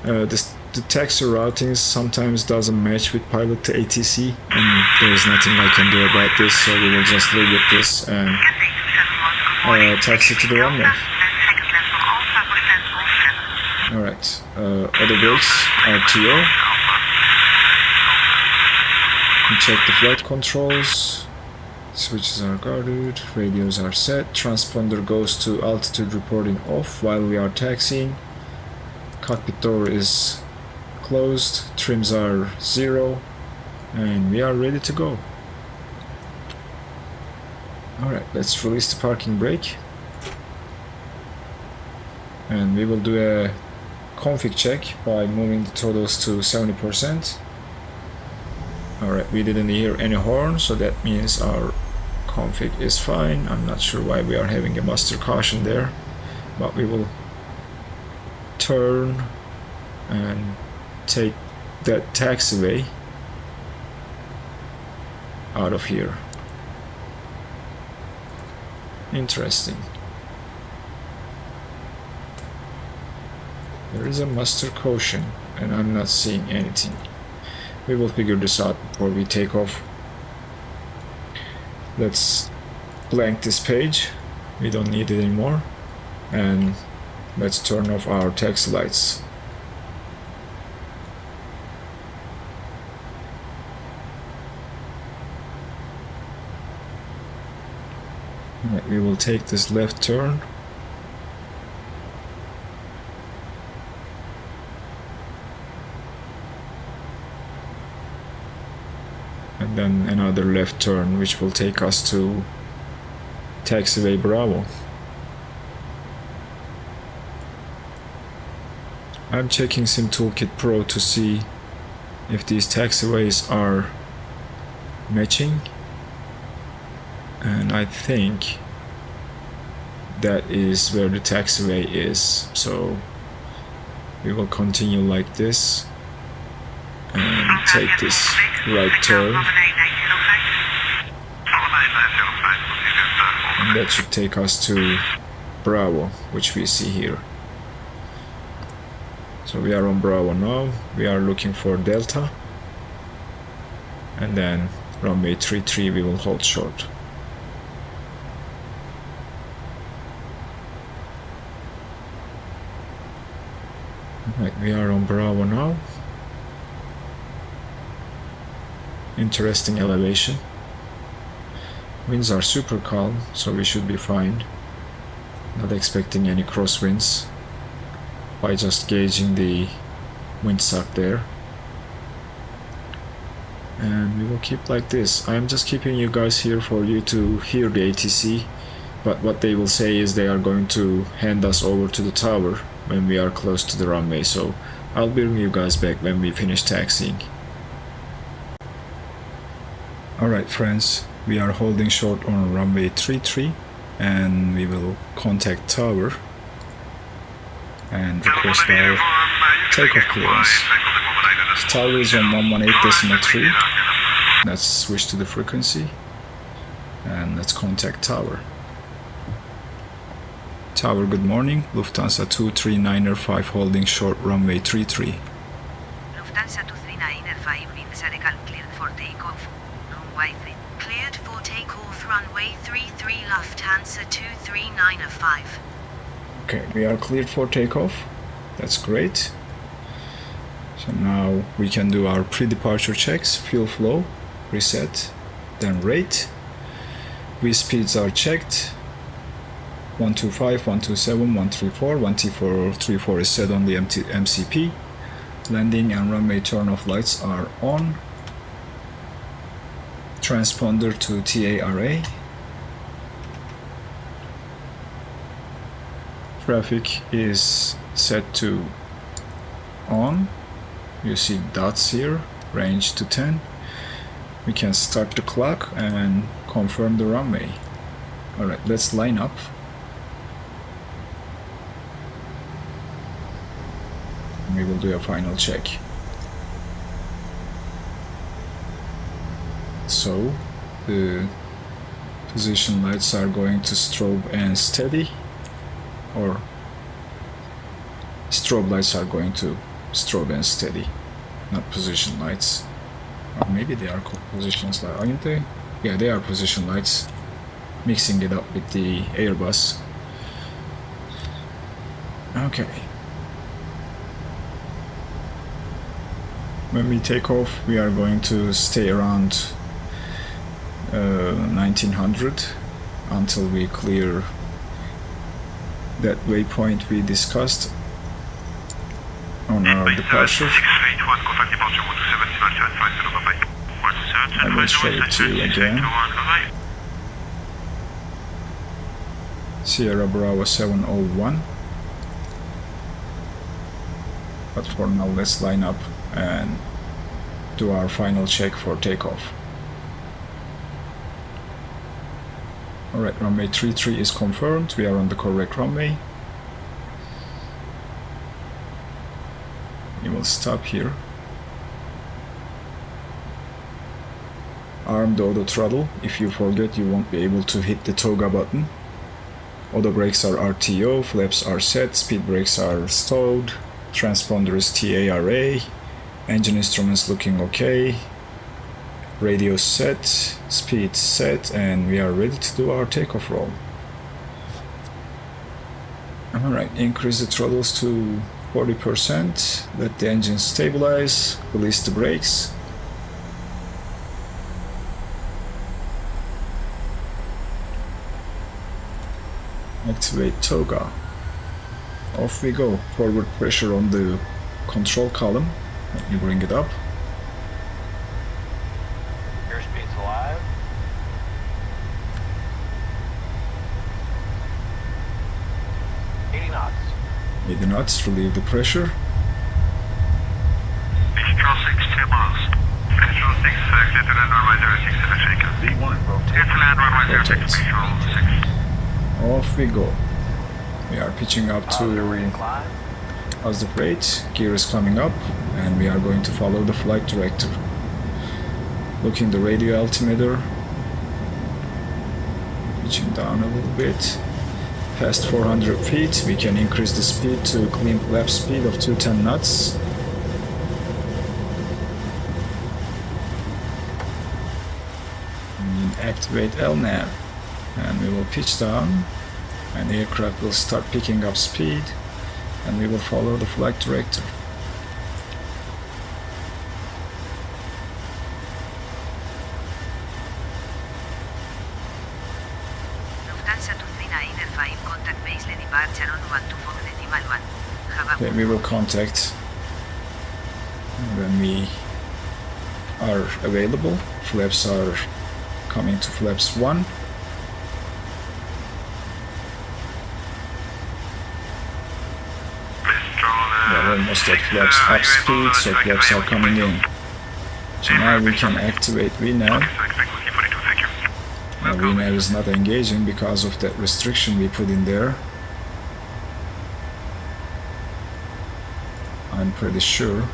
The taxi routing sometimes doesn't match with Pilot2Atc, and there is nothing I can do about this, so we will just leave with this and taxi to the runway. Alright, auto brakes, RTO. We check the flight controls. Switches are guarded, radios are set, transponder goes to altitude reporting off while we are taxiing. Cockpit door is closed, trims are 0, and we are ready to go. Alright, let's release the parking brake. And we will do a config check by moving the throttles to 70%. Alright, we didn't hear any horn, so that means our config is fine. I'm not sure why we are having a master caution there, but we will turn and take that taxiway out of here. Interesting. There is a master caution and I'm not seeing anything. We will figure this out before we take off. Let's blank this page, we don't need it anymore, and let's turn off our taxi lights. Right, we will take this left turn. And then another left turn, which will take us to taxiway Bravo. I'm checking SimToolkit Pro to see if these taxiways are matching, and I think that is where the taxiway is, so we will continue like this and take this right turn, and that should take us to Bravo, which we see here. So we are on Bravo now, we are looking for Delta, and then runway 33 we will hold short. Right, we are on Bravo now. Interesting elevation. Winds are super calm, so we should be fine. Not expecting any crosswinds by just gauging the windsuck there. And we will keep like this. I'm just keeping you guys here for you to hear the ATC, but what they will say is they are going to hand us over to the tower when we are close to the runway, so I'll bring you guys back when we finish taxiing. Alright friends, we are holding short on runway 33 and we will contact tower and request our takeoff clearance. Tower is on 118.3. Let's switch to the frequency and let's contact tower. Tower, good morning. Lufthansa 239er5 holding short runway 33. Lufthansa 239er5 Viotek cleared for takeoff. Runway 3 cleared for takeoff. Runway 33 Lufthansa 239er5. Okay, we are cleared for takeoff. That's great. So now we can do our pre-departure checks. Fuel flow, reset, then rate. V-speeds are checked. 125, 127, 134, 134 is set on the MCP. Landing and runway turn-off lights are on. Transponder to TA array. Traffic is set to on. You see dots here, range to 10. We can start the clock and confirm the runway. Alright, let's line up. We will do a final check. So, the position lights are going to strobe and steady, or strobe lights are going to strobe and steady, not position lights. Or maybe they are called positions lights, aren't they? Yeah, they are position lights, mixing it up with the Airbus. Okay. When we take off, we are going to stay around 1900 until we clear that waypoint we discussed on our departure. I will show it to you again. Sierra Bravo 701. But for now, let's line up and do our final check for takeoff. Alright, runway 33 is confirmed. We are on the correct runway. We will stop here. Arm the auto throttle. If you forget, you won't be able to hit the toga button. Auto brakes are RTO, flaps are set, speed brakes are stowed, transponder is TA array, engine instruments looking okay, radio set, speed set, and we are ready to do our takeoff roll. Alright, increase the throttles to 40%, let the engine stabilize, release the brakes. Activate toga. Off we go. Forward pressure on the control column. Let me bring it up. Airspeed's alive. 80 knots. 80 knots, relieve the pressure. Control 6, 10 miles. Control 6, clear to land runway 06 in the shaker. V1, rotate. Clear to land runway 06, Rotate. control 6. Off we go. We are pitching up to Incline. positive rate. Gear is coming up, and we are going to follow the flight director. Looking the radio altimeter. Pitching down a little bit. Past 400 feet, we can increase the speed to clean lap speed of 210 knots. And activate LNAV, and we will pitch down, and the aircraft will start picking up speed, and we will follow the flight director. Lufthansa 239 contact base departure on 124.1. Okay, we will contact when we are available. Flaps are coming to flaps 1. We are almost at flaps up speed, so flaps are coming in. So now we can activate VNAV. Now VNAV is not engaging because of that restriction we put in there. I'm pretty sure.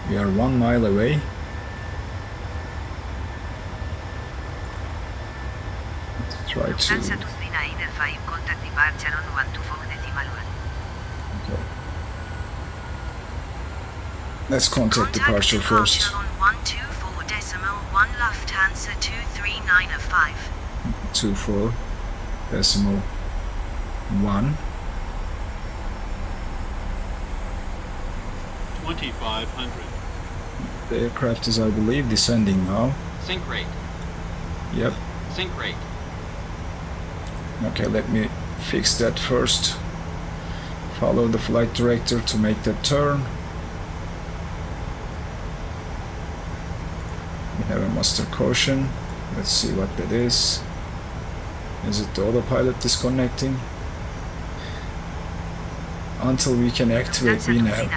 We are 1 mile away. Let's try to... Okay. Let's contact departure first. 124.1 Lufthansa 23905. 24.1. 2500. The aircraft is, I believe, descending now. Sync rate. Yep. Sync rate. Okay, let me fix that first. Follow the flight director to make that turn. We have a master caution. Let's see what that is. Is it the autopilot disconnecting? Until we can activate VNAV,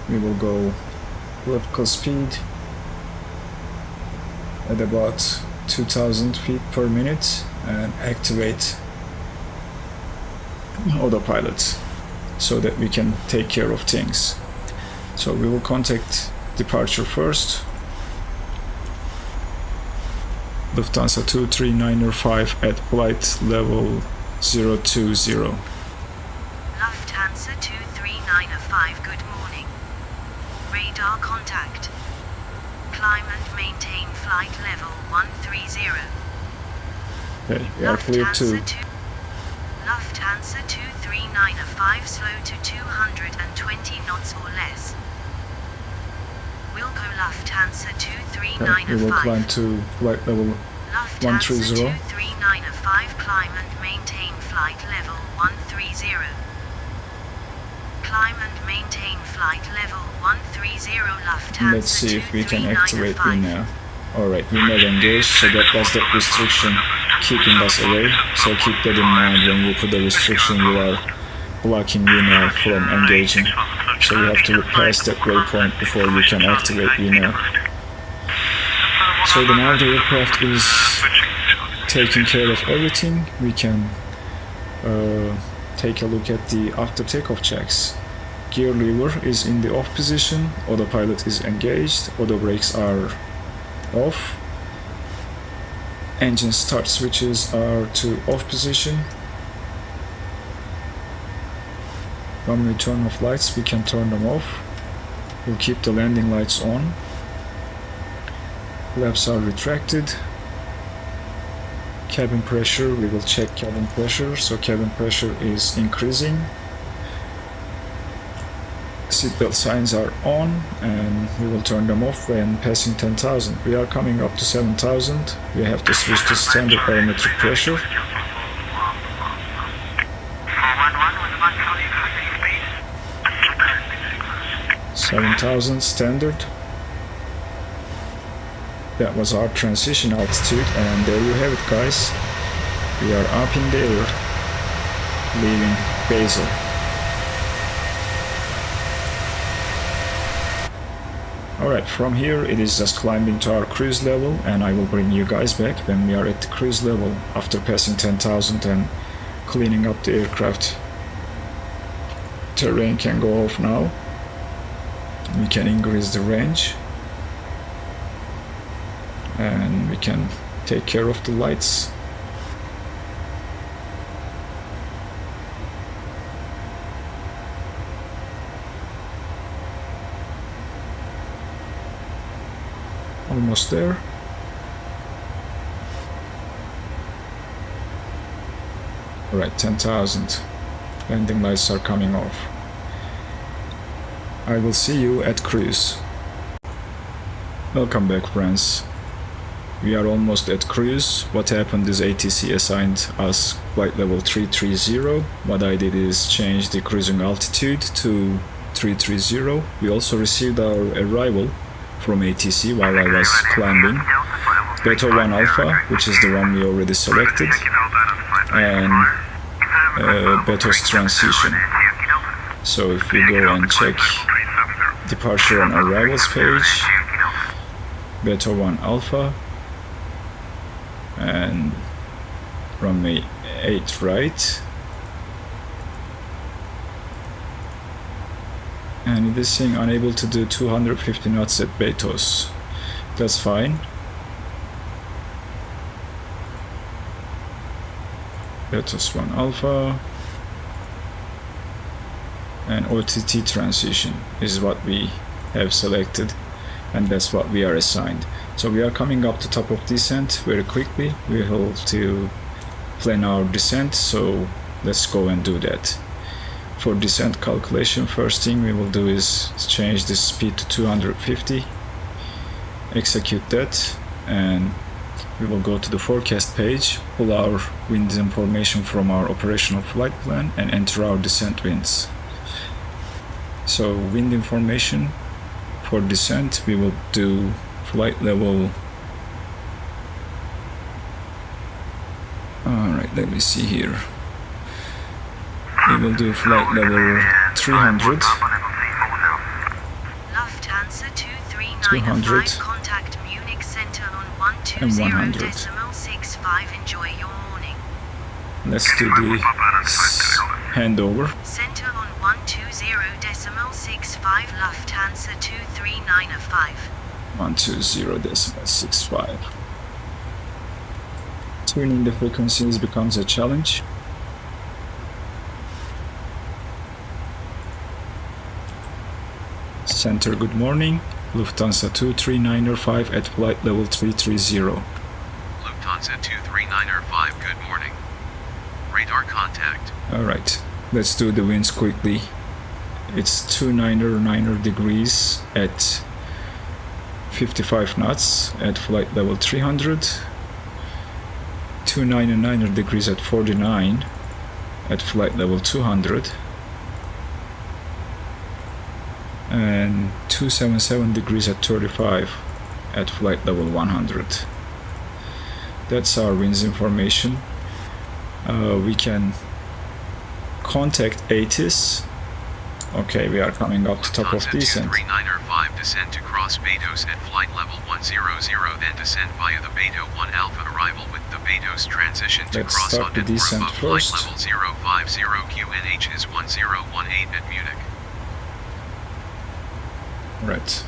we will go vertical speed at about 2000 feet per minute and activate autopilot so that we can take care of things. So we will contact departure first. Lufthansa 23905 at flight level 020. Lufthansa 23905, good morning. Radar contact. Climb and maintain flight level 130. Okay, we are clear to... Lufthansa 23905, slow to 220 knots or less. Wilco Lufthansa Okay, we will 23905. climb to flight level Lufthansa 130. 23905, climb and maintain flight level 130. Climb and maintain flight level 130 Lufthansa. Let's see if we can activate VNAV. Alright, VNAV engaged, so that was that restriction keeping us away. So keep that in mind when you put the restriction, you are blocking VNAV from engaging. So you have to look past that waypoint before you can activate VNAV. So now the aircraft is taking care of everything. We can take a look at the after takeoff checks. Gear lever is in the off position, autopilot is engaged, auto brakes are off, engine start switches are to off position. When we turn off lights, we can turn them off. We'll keep the landing lights on. Flaps are retracted. Cabin pressure, we will check cabin pressure. So cabin pressure is increasing. Seatbelt signs are on, and we will turn them off when passing 10,000. We are coming up to 7,000. We have to switch to standard barometric pressure. 7,000 standard. That was our transition altitude, and there you have it, guys. We are up in the air, leaving Basel. Alright, from here it is just climbing to our cruise level, and I will bring you guys back when we are at the cruise level after passing 10,000 and cleaning up the aircraft. Terrain can go off now. We can increase the range, and we can take care of the lights. Almost there. Alright, 10,000. Landing lights are coming off. I will see you at cruise. Welcome back, friends. We are almost at cruise. What happened is ATC assigned us flight level 330. What I did is change the cruising altitude to 330. We also received our arrival from ATC while I was climbing. Beta 1 Alpha, which is the one we already selected, and Beta's transition. So if we go and check departure and arrivals page, Beta 1 Alpha, and runway 8 right, and it is saying unable to do 250 knots at Betos. That's fine. Betos 1 Alpha, and OTT transition is what we have selected, and that's what we are assigned. So we are coming up to top of descent very quickly. We have to plan our descent, so let's go and do that. For descent calculation, first thing we will do is change the speed to 250, execute that, and we will go to the forecast page, pull our wind information from our operational flight plan, and enter our descent winds. So wind information for descent, we will do flight level, alright, let me see here, we will do flight level 300, Lufthansa 2395, contact Munich Center on 120.65. Enjoy your morning. Let's do the handover. Center on 120.65, Lufthansa 2395. 120.65. Tuning the frequencies becomes a challenge. Center, good morning. Lufthansa 23905 at flight level 330. Lufthansa 23905, good morning. Radar contact. Alright, let's do the winds quickly. It's 299 degrees at 55 knots at flight level 300, 299 degrees at 49 at flight level 200, and 277 degrees at 35 at flight level 100. That's our winds information. We can contact ATIS. Okay, we are coming up to top of descent. 23905, descend to cross Betos at flight level 100, then descend via the Beta 1 Alpha arrival with the Betos transition to Let's cross start on the and descent above first. flight level 050 QNH is 1018 at Munich. Right.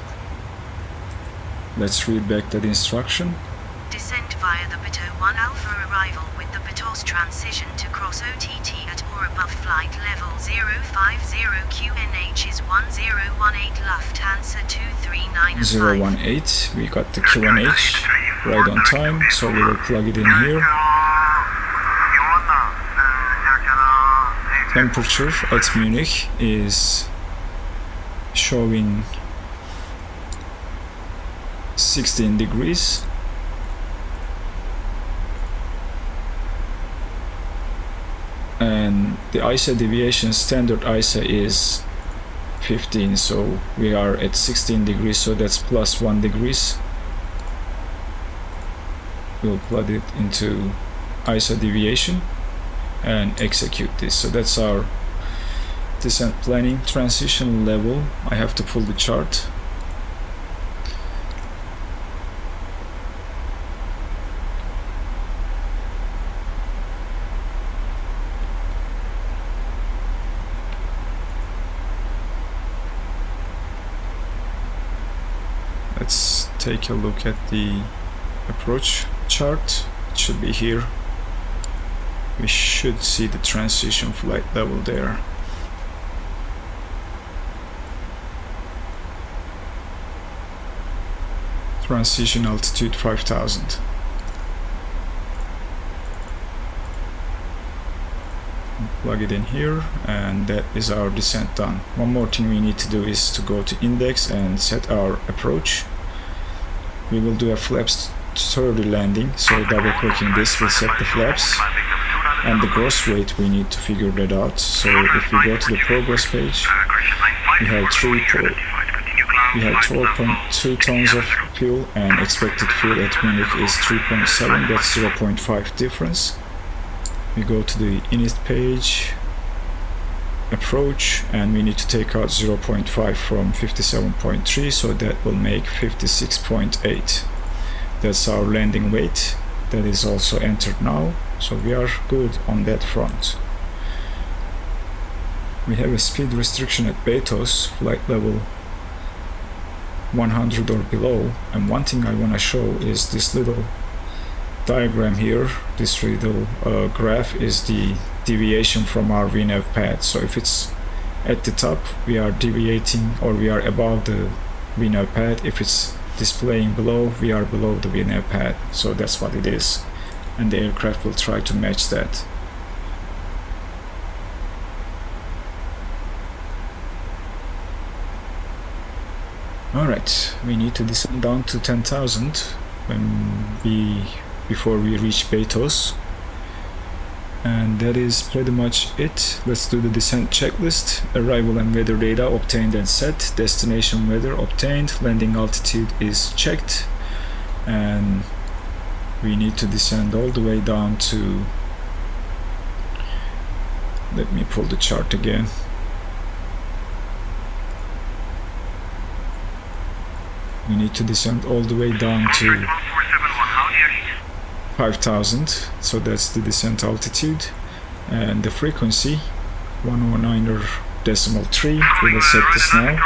Let's read back that instruction. Descend via the Beta 1 Alpha arrival with the Betos transition to cross OTT at or above flight level 050 QNH is 1018 Lufthansa 23905. 018, we got the QNH right on time, so we will plug it in here. Temperature at Munich is showing 16 degrees. And the ISA deviation, standard ISA is 15, so we are at 16 degrees, so that's plus 1 degrees. We'll plug it into ISA deviation and execute this. So that's our descent planning. Transition level, I have to pull the chart. Let's take a look at the approach chart. It should be here. We should see the transition flight level there. Transition altitude 5000. plug it in here, and that is our descent done. One more thing we need to do is to go to index and set our approach. We will do a flaps 30 landing, so double clicking this will set the flaps, and the gross weight we need to figure that out. So if we go to the progress page, we have 12.2 tons of fuel, and expected fuel at Munich is 3.7, that's 0.5 difference. We go to the init page, approach, and we need to take out 0.5 from 57.3, so that will make 56.8. That's our landing weight. That is also entered now, so we are good on that front. We have a speed restriction at Beitos, flight level 100 or below, and one thing I want to show is this little diagram here. This little graph is the deviation from our VNAV pad. So if it's at the top, we are deviating, or we are above the VNAV pad. If it's displaying below, we are below the VNAV pad. So that's what it is, and the aircraft will try to match that. Alright, we need to descend down to 10,000 before we reach Beitos, and that is pretty much it. Let's do the descent checklist. Arrival and weather data obtained and set, destination weather obtained, landing altitude is checked, and we need to descend all the way down to, let me pull the chart again. We need to descend all the way down to 5,000, so that's the descent altitude, and the frequency 109.3. We will set this now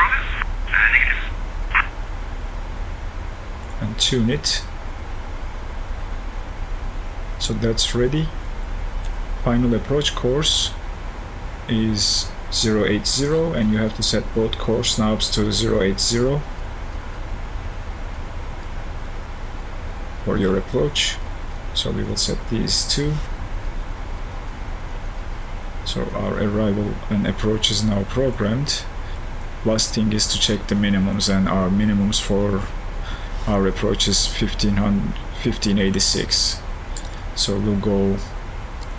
and tune it, so that's ready. Final approach course is 080, and you have to set both course knobs to 080 for your approach. So we will set these two. So our arrival and approach is now programmed. Last thing is to check the minimums, and our minimums for our approach is 1586. So we'll go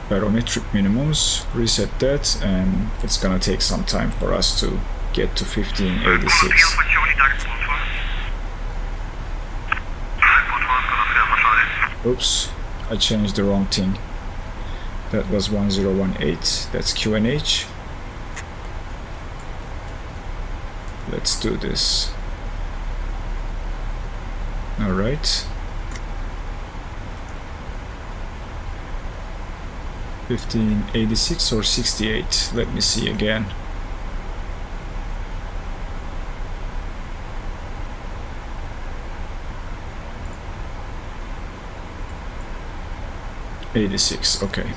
barometric minimums, reset that, and it's gonna take some time for us to get to 1586. Oops, I changed the wrong thing. That was 1018, that's QNH. Let's do this. Alright. 1586 or 68, let me see again. '86, okay.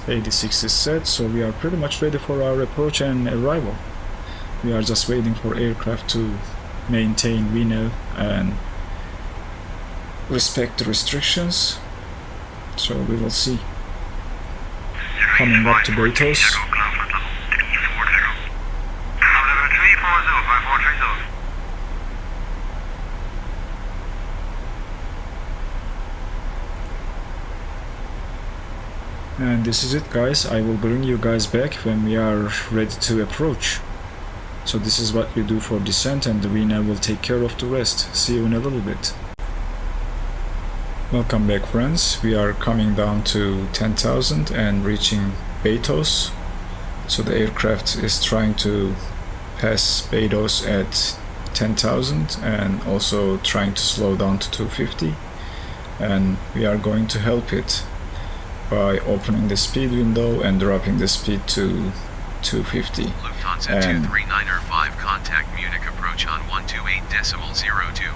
'86 is set, so we are pretty much ready for our approach and arrival. We are just waiting for aircraft to maintain VNAV and respect the restrictions, so we will see. Coming up to Beitos. And this is it, guys. I will bring you guys back when we are ready to approach. So this is what we do for descent, and the VNAV will take care of the rest. See you in a little bit. Welcome back, friends. We are coming down to 10,000 and reaching Beitos. So the aircraft is trying to pass Beitos at 10,000 and also trying to slow down to 250, and we are going to help it by opening the speed window and dropping the speed to 250. Lufthansa and 23905, contact Munich approach on 128.02.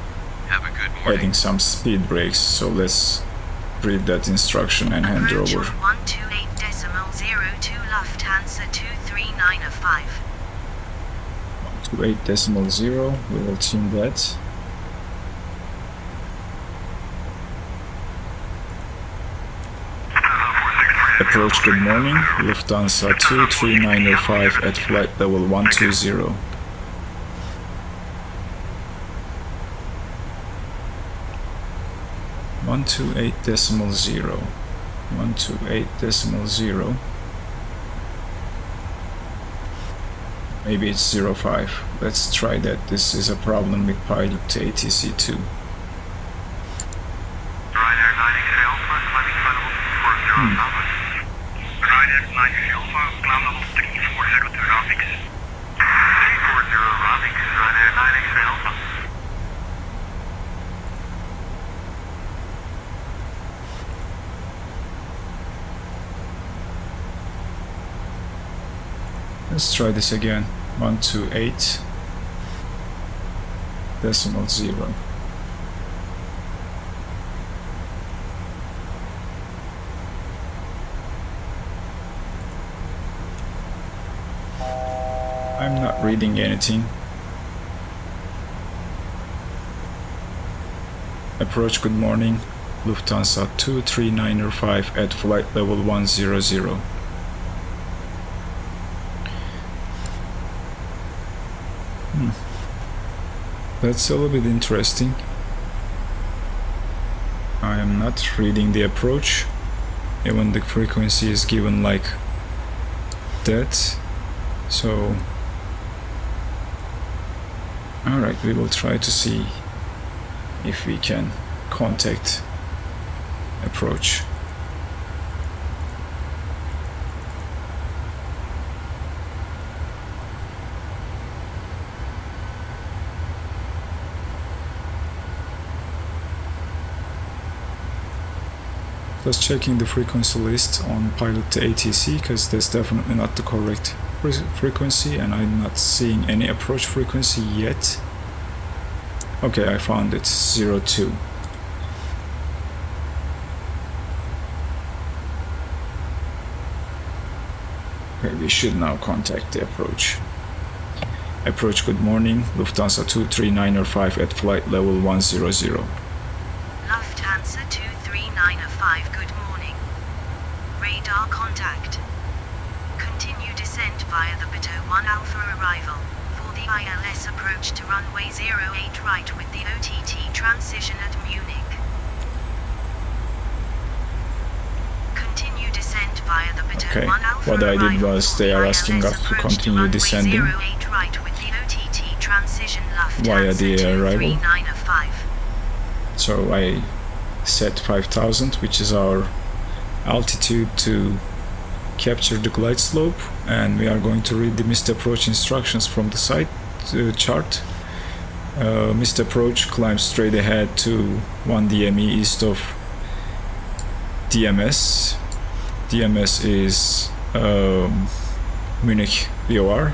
Have a good morning. adding some speed brakes. So let's read that instruction and hand it Approach over. on 128.02 Lufthansa 23905. 128.0, we will tune that. Approach good morning, Lufthansa 23905 at flight level 120. One two eight decimal zero. 128.0. Maybe it's 05. Let's try that. This is a problem with Pilot2Atc 2. Ryanair 9X Alpha, climbing flight level 40 Alpha. Ryanair 9X Alpha, climb level 340 traffic. 340 traffic, Ryanair 9X Alpha. Let's try this again. 128.0. I'm not reading anything. Approach good morning, Lufthansa 23905 at flight level 100. That's a little bit interesting. I am not reading the approach, even the frequency is given like that. So alright, we will try to see if we can contact approach. Just checking the frequency list on Pilot2Atc, because that's definitely not the correct frequency, and I'm not seeing any approach frequency yet. Okay, I found it, 02. Okay, we should now contact the approach. Approach good morning, Lufthansa 23905 at flight level 100. Lufthansa 23905, good morning. Radar contact. Continue descent via the P2 Alpha arrival. For the ILS approach to runway 08 right with the OTT transition at Munich. Continue descent via the P2 Okay, Alpha what I did arrival was for they the are asking ILS us to approach continue runway descending 08 right with the OTT transition via Lufthansa the arrival. 23905. So I set 5000, which is our altitude, to capture the glide slope, and we are going to read the missed approach instructions from the site chart. Missed approach, climb straight ahead to 1 DME east of DMS. DMS is Munich VOR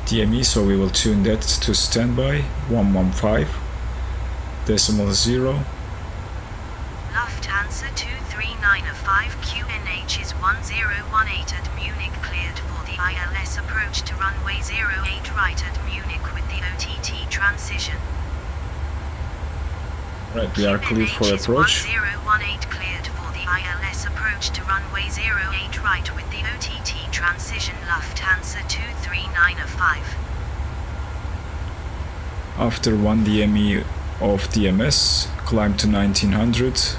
DME, so we will tune that to standby 115.0. Lufthansa 23905 QNH is 1018 at Munich, cleared for the ILS approach to runway 08 right at Munich with the OTT transition. Right, we are cleared for QNH is approach. 1018 cleared for the ILS approach to runway 08 right with the OTT transition Lufthansa 23905. After 1 DME of DMS, climb to 1900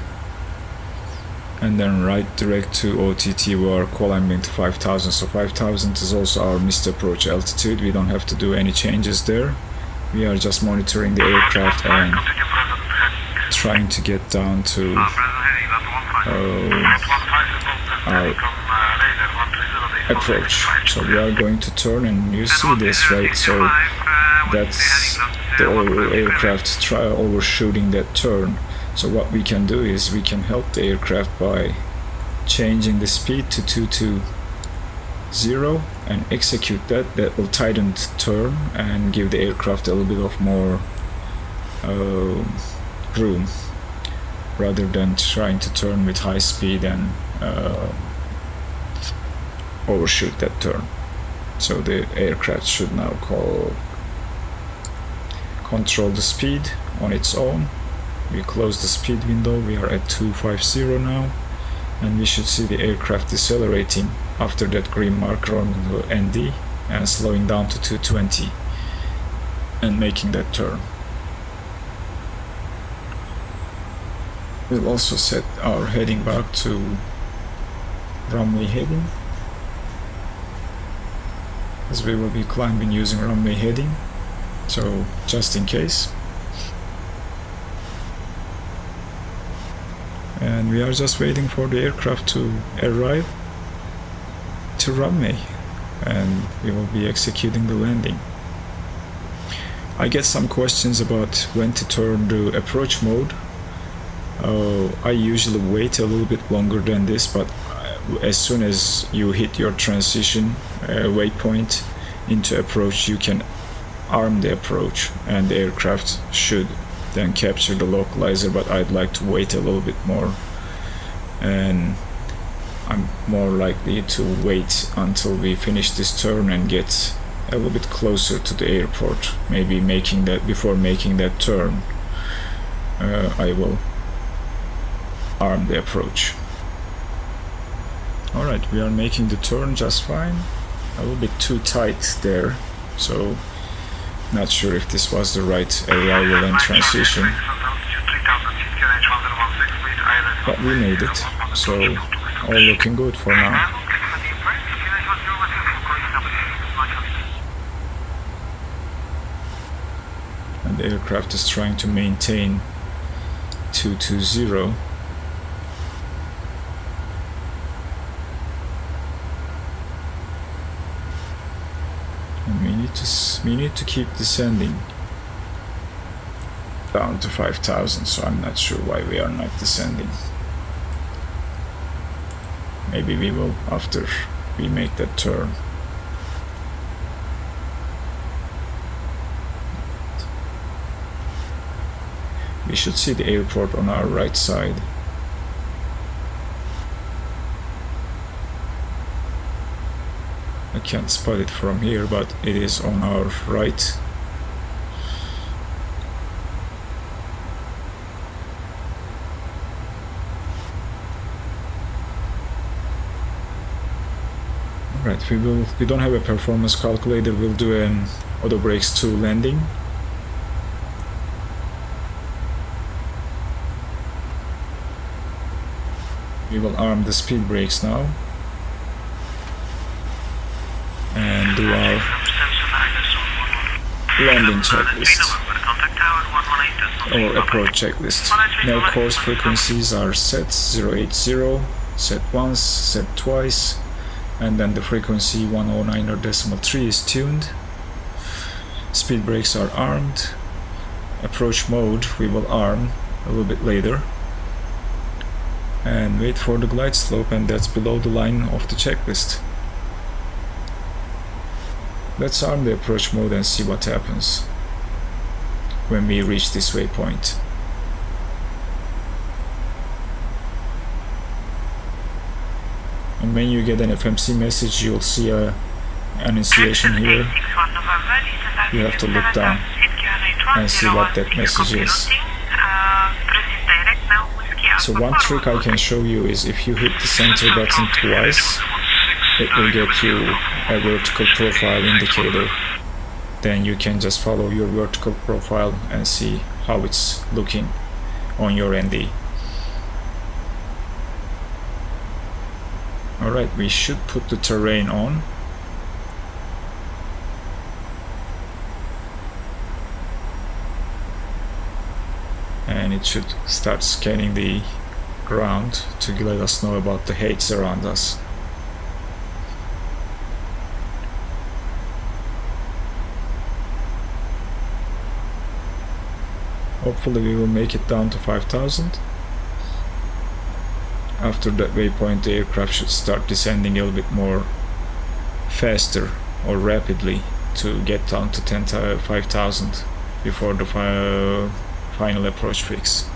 and then right direct to OTT. We are climbing to 5000, so 5000 is also our missed approach altitude. We don't have to do any changes there. We are just monitoring the aircraft and trying to get down to our approach. So we are going to turn, and you see this, right? So that's the aircraft overshooting that turn. So what we can do is we can help the aircraft by changing the speed to 220 and execute that. That will tighten the turn and give the aircraft a little bit of more room, rather than trying to turn with high speed and overshoot that turn. So the aircraft should now control the speed on its own. We close the speed window. We are at 250 now, and we should see the aircraft decelerating after that green marker on the ND and slowing down to 220 and making that turn. We'll also set our heading back to runway heading, as we will be climbing using runway heading, so just in case. And we are just waiting for the aircraft to arrive to runway, and we will be executing the landing. I get some questions about when to turn the approach mode. I usually wait a little bit longer than this, but as soon as you hit your transition waypoint into approach, you can arm the approach and the aircraft should then capture the localizer, but I'd like to wait a little bit more, and I'm more likely to wait until we finish this turn and get a little bit closer to the airport. Maybe making that, before making that turn, I will arm the approach. Alright, we are making the turn just fine. A little bit too tight there, so not sure if this was the right arrival and transition, but we made it, so all looking good for now. And the aircraft is trying to maintain 220. And we need to keep descending down to 5,000, so I'm not sure why we are not descending. Maybe we will after we make that turn. We should see the airport on our right side. I can't spot it from here, but it is on our right. Right, we don't have a performance calculator. We'll do an auto brakes 2 landing. We will arm the speed brakes now and do our landing checklist or approach checklist. Now course frequencies are set 080, set once, set twice, and then the frequency 109.3 is tuned. Speed brakes are armed. Approach mode we will arm a little bit later. And wait for the glide slope, and that's below the line of the checklist. Let's arm the approach mode and see what happens when we reach this waypoint. And when you get an FMC message, you'll see a annunciation here. You have to look down and see what that message is. So one trick I can show you is if you hit the center button twice, it will get you a vertical profile indicator. Then you can just follow your vertical profile and see how it's looking on your ND. Alright, we should put the terrain on. And it should start scanning the ground to let us know about the heights around us. Hopefully we will make it down to 5,000. After that waypoint, the aircraft should start descending a little bit more faster or rapidly to get down to 5,000 before the final approach fix.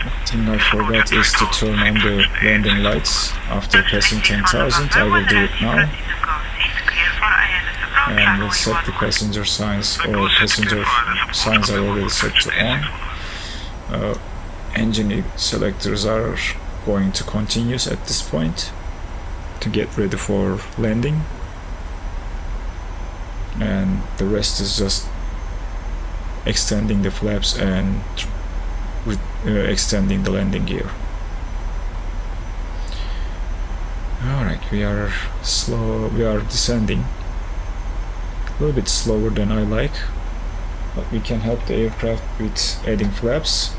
One thing I forgot is to turn on the landing lights after passing 10,000. I will do it now. and we'll set the passenger signs, or passenger signs are already set to on. Engine selectors are going to continuous at this point to get ready for landing, and the rest is just extending the flaps and extending the landing gear. Alright, we are descending a little bit slower than I like, but we can help the aircraft with adding flaps.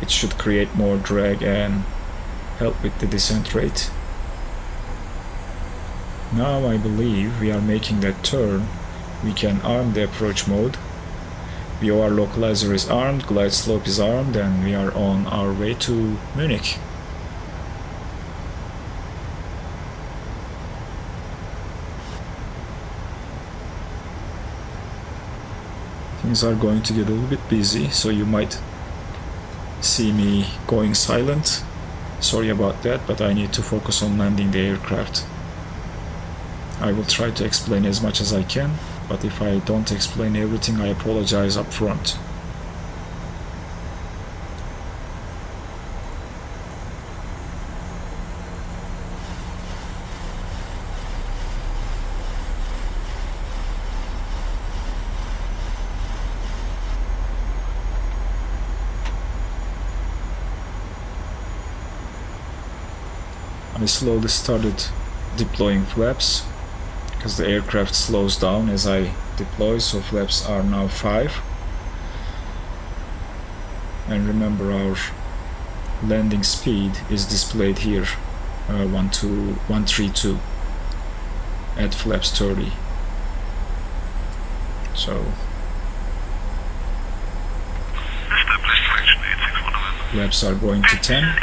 It should create more drag and help with the descent rate. Now I believe we are making that turn. We can arm the approach mode. VOR localizer is armed, glide slope is armed, and we are on our way to Munich. Things are going to get a little bit busy, so you might see me going silent. Sorry about that, but I need to focus on landing the aircraft. I will try to explain as much as I can, but if I don't explain everything, I apologize up front. I slowly started deploying flaps because the aircraft slows down as I deploy, so flaps are now 5. And remember, our landing speed is displayed here, 132 at flaps 30. So flaps are going to 10.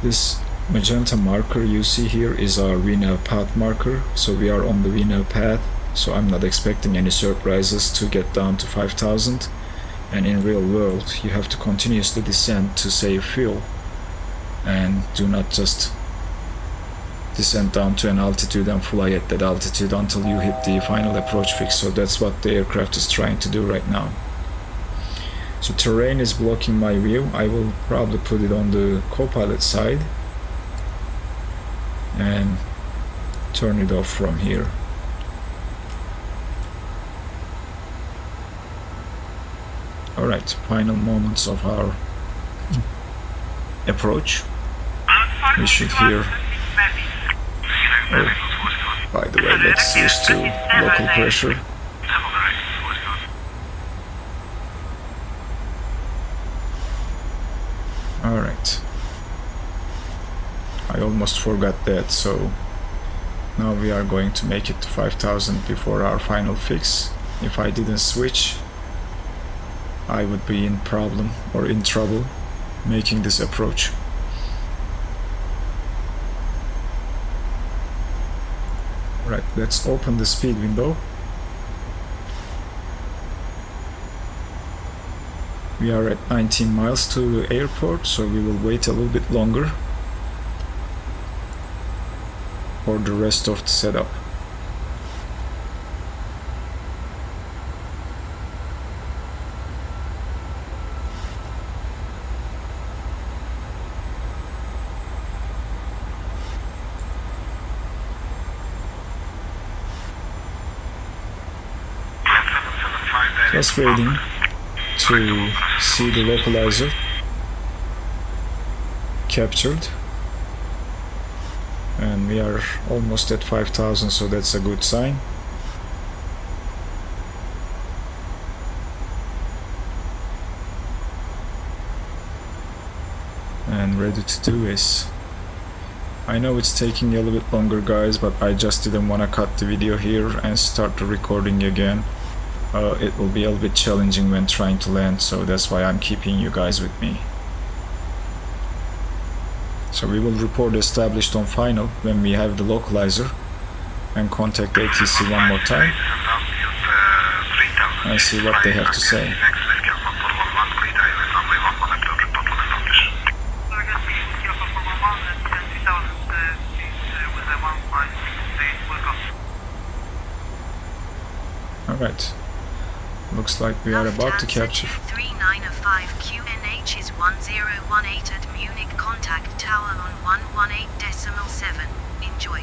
This magenta marker you see here is our VNAV path marker, so we are on the VNAV path, so I'm not expecting any surprises to get down to 5000. And in real world you have to continuously descend to save fuel, and do not just descend down to an altitude and fly at that altitude until you hit the final approach fix. So that's what the aircraft is trying to do right now. So terrain is blocking my view. I will probably put it on the co-pilot side and turn it off from here. Alright, final moments of our approach. We should hear... Oh, by the way, let's switch to local pressure. Alright, I almost forgot that, so now we are going to make it to 5000 before our final fix. If I didn't switch, I would be in trouble making this approach. Right, let's open the speed window. We are at 19 miles to the airport, so we will wait a little bit longer for the rest of the setup. Just waiting to see the localizer captured, and we are almost at 5000, so that's a good sign. And ready to do this. I know it's taking a little bit longer, guys, but I just didn't want to cut the video here and start the recording again. It will be a little bit challenging when trying to land, so that's why I'm keeping you guys with me. So we will report established on final when we have the localizer, and contact ATC one more time. and see what they have to say. Alright, looks like we are about to capture. 3905 QNH is 1018 at Munich, contact tower on 118.7. Enjoy.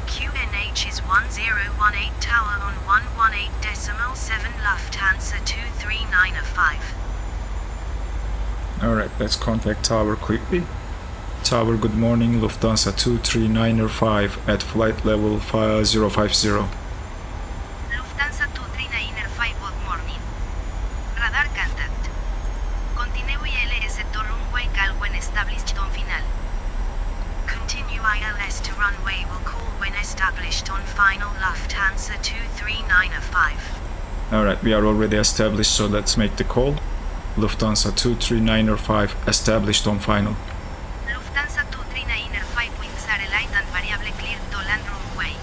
QNH is 1018 tower on 118.7 Lufthansa 23905. Alright, let's contact tower quickly. Tower, good morning, Lufthansa 23905 at flight level 050. Lufthansa 23905, good morning. Radar contact. Continue ILS to runway call when established on final. Continue ILS to runway will call when established on final, Lufthansa 23905. Alright, we are already established, so let's make the call. Lufthansa 23905 established on final. Lufthansa 23905 winds are light and variable, clear to land runway.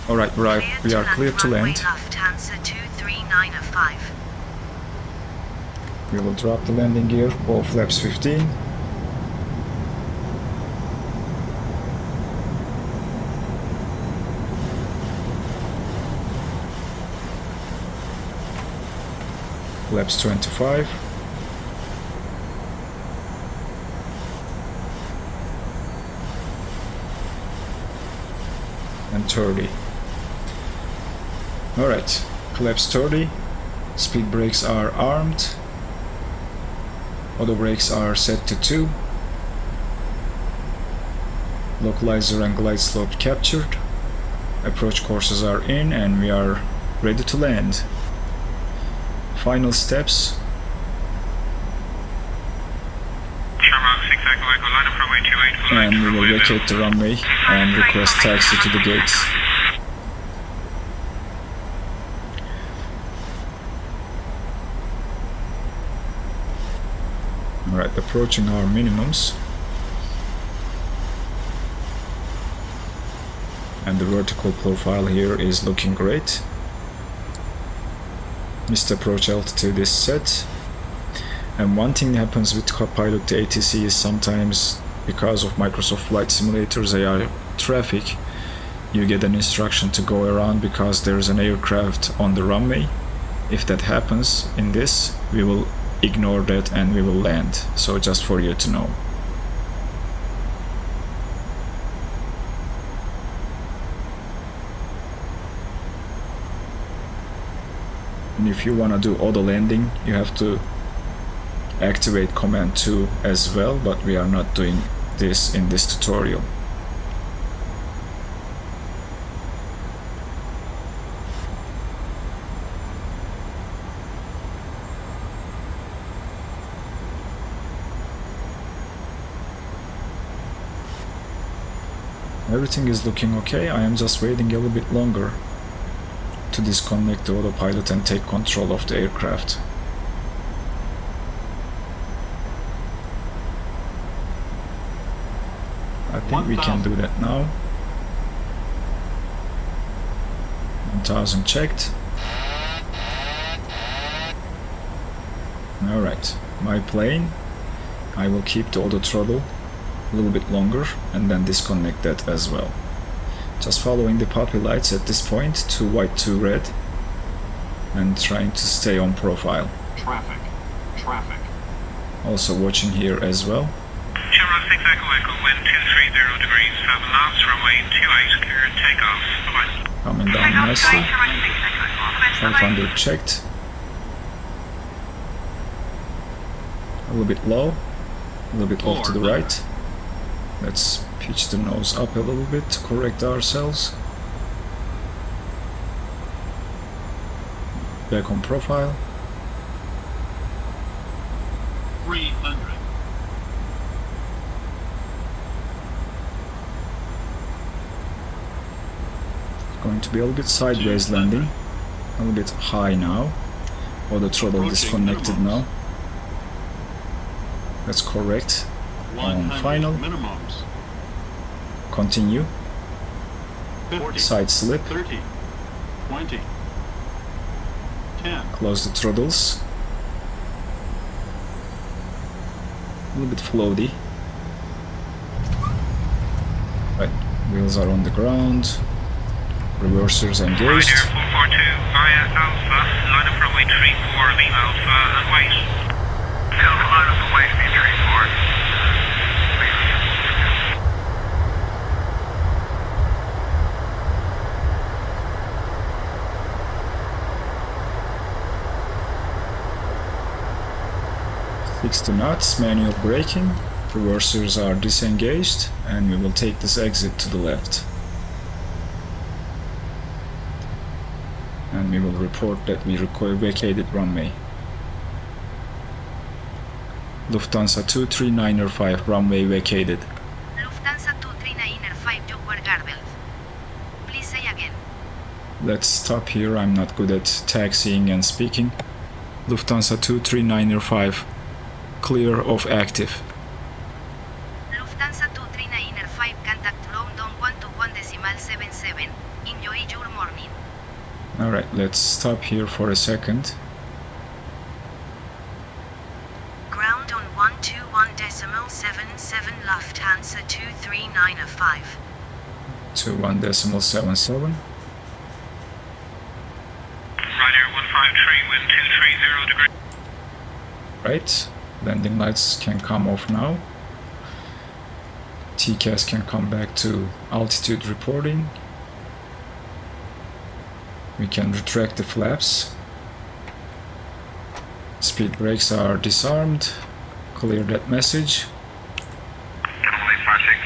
Alright, we are clear to land. Lufthansa 23905. We will drop the landing gear, all flaps 15. Flaps 25. And 30. Alright, flaps 30. Speed brakes are armed. Auto brakes are set to 2. Localizer and glide slope captured. Approach courses are in and we are ready to land. Final steps. And we will vacate the runway and request taxi to the gates. Alright, approaching our minimums. And the vertical profile here is looking great. Missed approach altitude is set. And one thing that happens with Pilot2Atc is sometimes, because of Microsoft Flight Simulator's AI traffic, you get an instruction to go around because there is an aircraft on the runway. If that happens in this, we will ignore that and we will land. So just for you to know. And if you want to do auto landing, you have to activate command 2 as well, but we are not doing this in this tutorial. Everything is looking okay. I am just waiting a little bit longer to disconnect the autopilot and take control of the aircraft. I think we can do that now. 1000 checked. Alright, my plane. I will keep the auto throttle a little bit longer and then disconnect that as well. Just following the puppy lights at this point, 2 white, 2 red, and trying to stay on profile. Traffic. Also watching here as well. Chevron 6 Echo Echo, wind 230 degrees, have a last runway 28, clear, take off. Bye-bye. Coming down nicely. 500 checked. A little bit low, a little bit off to the right. Let's pitch the nose up a little bit to correct ourselves. Back on profile. 300. Going to be a little bit sideways landing. A little bit high now. Auto throttle disconnected now. Let's correct. On final. Minimums. Continue. 50. Side slip. 30. 20. 10. Close the throttles. A little bit floaty. Right, wheels are on the ground. Reversers engaged. Ryder 442 via Alpha, line up runway 34, leave Alpha and wait. Alpha, line up and wait, leave 34. Fix the knots, manual braking. Reversers are disengaged, and we will take this exit to the left. And we will report that we vacated runway. Lufthansa 239er5 runway vacated. Lufthansa 239er5 you were garbled. Please say again. Let's stop here, I'm not good at taxiing and speaking. Lufthansa 239er5 clear of active. Lufthansa 239er5 contact London 121.77. Enjoy your morning. Alright, let's stop here for a second. Ground on 121.77 Lufthansa 239er5. 21.77. Ryder 153, wind 230 degrees. Right, landing lights can come off now. TCAS can come back to altitude reporting. We can retract the flaps. Speed brakes are disarmed. Clear that message.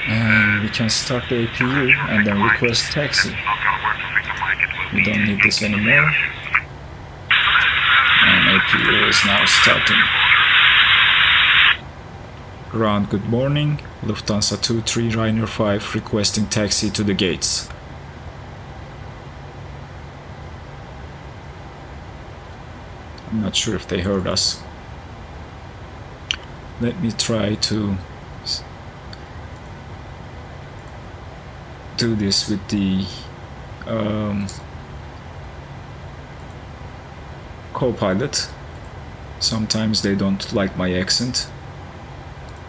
And we can start the APU and then request taxi. We don't need this anymore. And APU is now starting. Ground, good morning. Lufthansa 239er5 requesting taxi to the gates. I'm not sure if they heard us. Let me try to do this with the co-pilot. Sometimes they don't like my accent.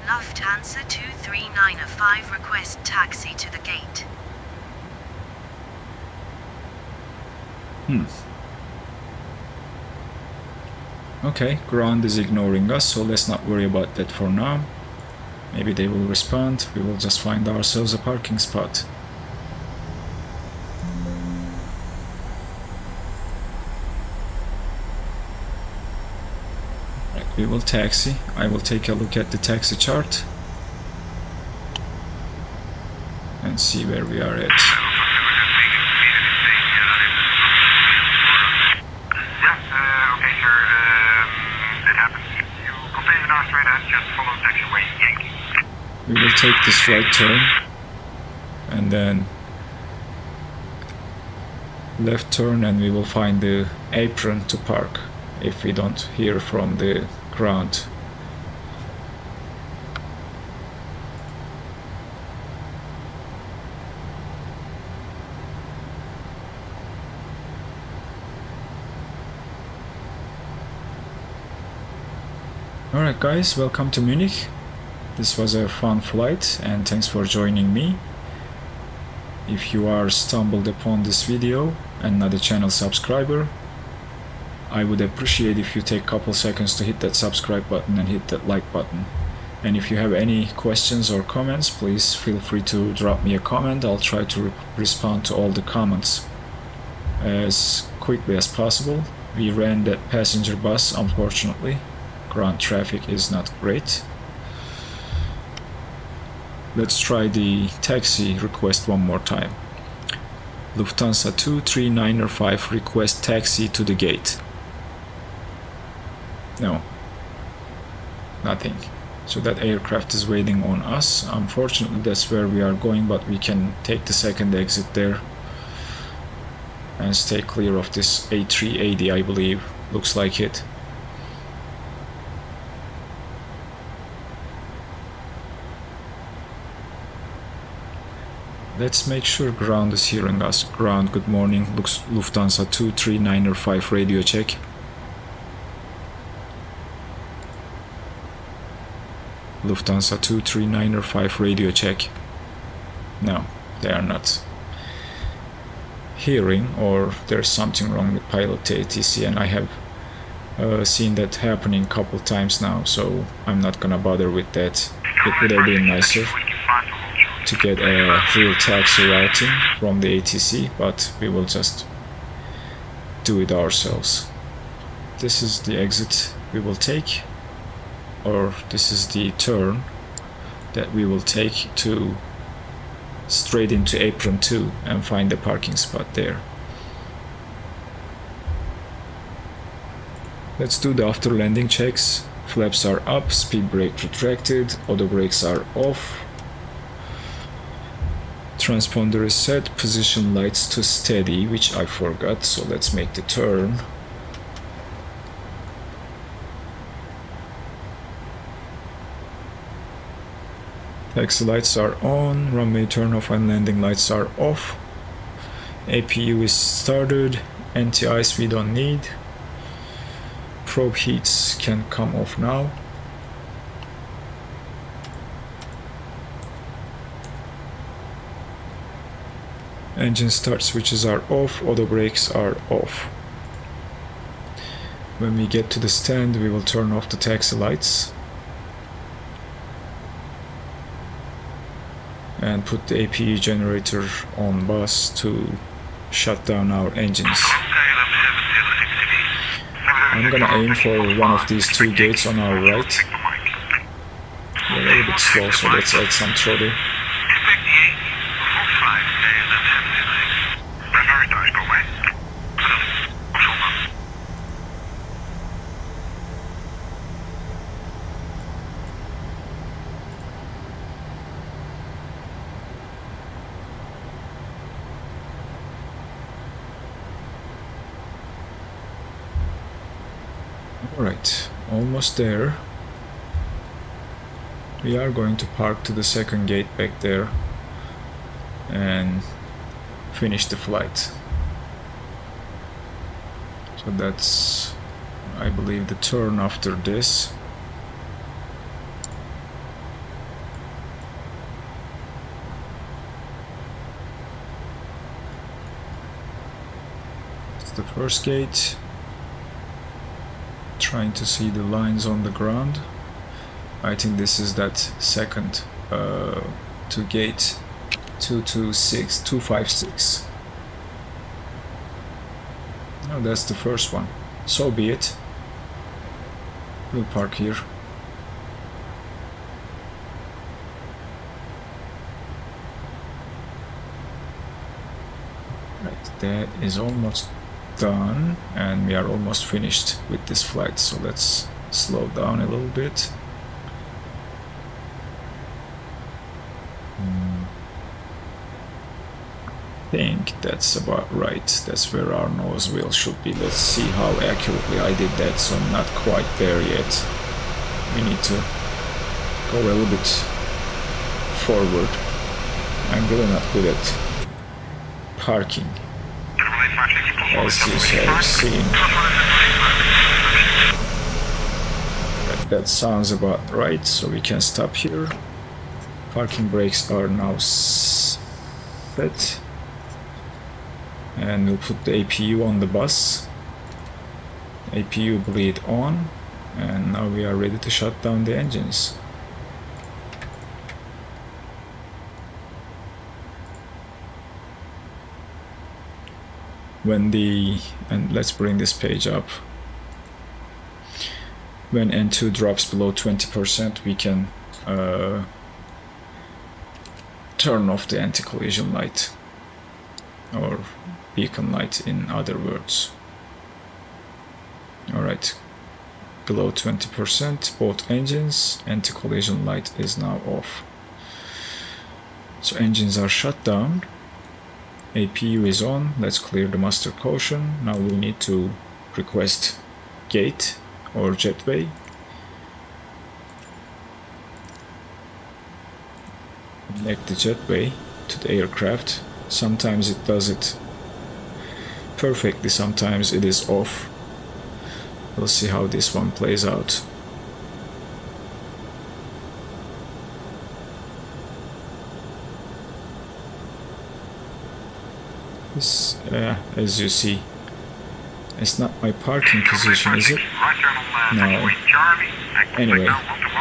Lufthansa 239er5 request taxi to the gate. Okay, ground is ignoring us, so let's not worry about that for now. Maybe they will respond. We will just find ourselves a parking spot. Right, we will taxi. I will take a look at the taxi chart and see where we are at. We will take this right turn and then left turn, and we will find the apron to park if we don't hear from the ground. Alright guys, welcome to Munich. This was a fun flight and thanks for joining me. If you are stumbled upon this video and not a channel subscriber, I would appreciate if you take a couple seconds to hit that subscribe button and hit that like button. And if you have any questions or comments, please feel free to drop me a comment. I'll try to respond to all the comments as quickly as possible. We ran that passenger bus, unfortunately. Ground traffic is not great. Let's try the taxi request one more time. Lufthansa 239er5 request taxi to the gate. No, nothing. So that aircraft is waiting on us. Unfortunately, that's where we are going, but we can take the second exit there and stay clear of this A380, I believe. Looks like it. Let's make sure ground is hearing us. Ground, good morning. Lufthansa 23905 radio check. Lufthansa 23905 radio check. No, they are not hearing, or there's something wrong with Pilot2Atc, and I have seen that happening a couple times now, so I'm not gonna bother with that. It would have been nicer to get a real taxi routing from the ATC, but we will just do it ourselves. This is the exit we will take, or this is the turn that we will take to straight into apron 2 and find the parking spot there. Let's do the after landing checks. Flaps are up, speed brake retracted, auto brakes are off, transponder is set, position lights to steady, which I forgot, so let's make the turn. Taxi lights are on, runway turn off and landing lights are off. APU is started, anti-ice we don't need. Probe heats can come off now. Engine start switches are off, auto brakes are off. When we get to the stand, we will turn off the taxi lights and put the APU generator on bus to shut down our engines. I'm gonna aim for one of these two gates on our right. We're a little bit slow, so let's add some throttle. Alright, almost there. We are going to park to the second gate back there and finish the flight. So that's, I believe, the turn after this. It's the first gate. Trying to see the lines on the ground. I think this is that second to gate 256. No, that's the first one. So be it. We'll park here. Right, that is almost done, and we are almost finished with this flight, so let's slow down a little bit. I think that's about right. That's where our nose wheel should be. Let's see how accurately I did that, so I'm not quite there yet. We need to go a little bit forward. I'm really not good at parking, as you have seen. That sounds about right, so we can stop here. Parking brakes are now set, and we'll put the APU on the bus. APU bleed on, and now we are ready to shut down the engines. And let's bring this page up. When N2 drops below 20%, we can turn off the anti-collision light, or beacon light in other words. Alright, below 20%, both engines, anti-collision light is now off. So engines are shut down. APU is on. Let's clear the master caution. Now we need to request gate or jetway. Connect the jetway. to the aircraft. Sometimes it does it perfectly, sometimes it is off. We'll see how this one plays out. This, as you see, it's not my parking position, is it? No. Anyway,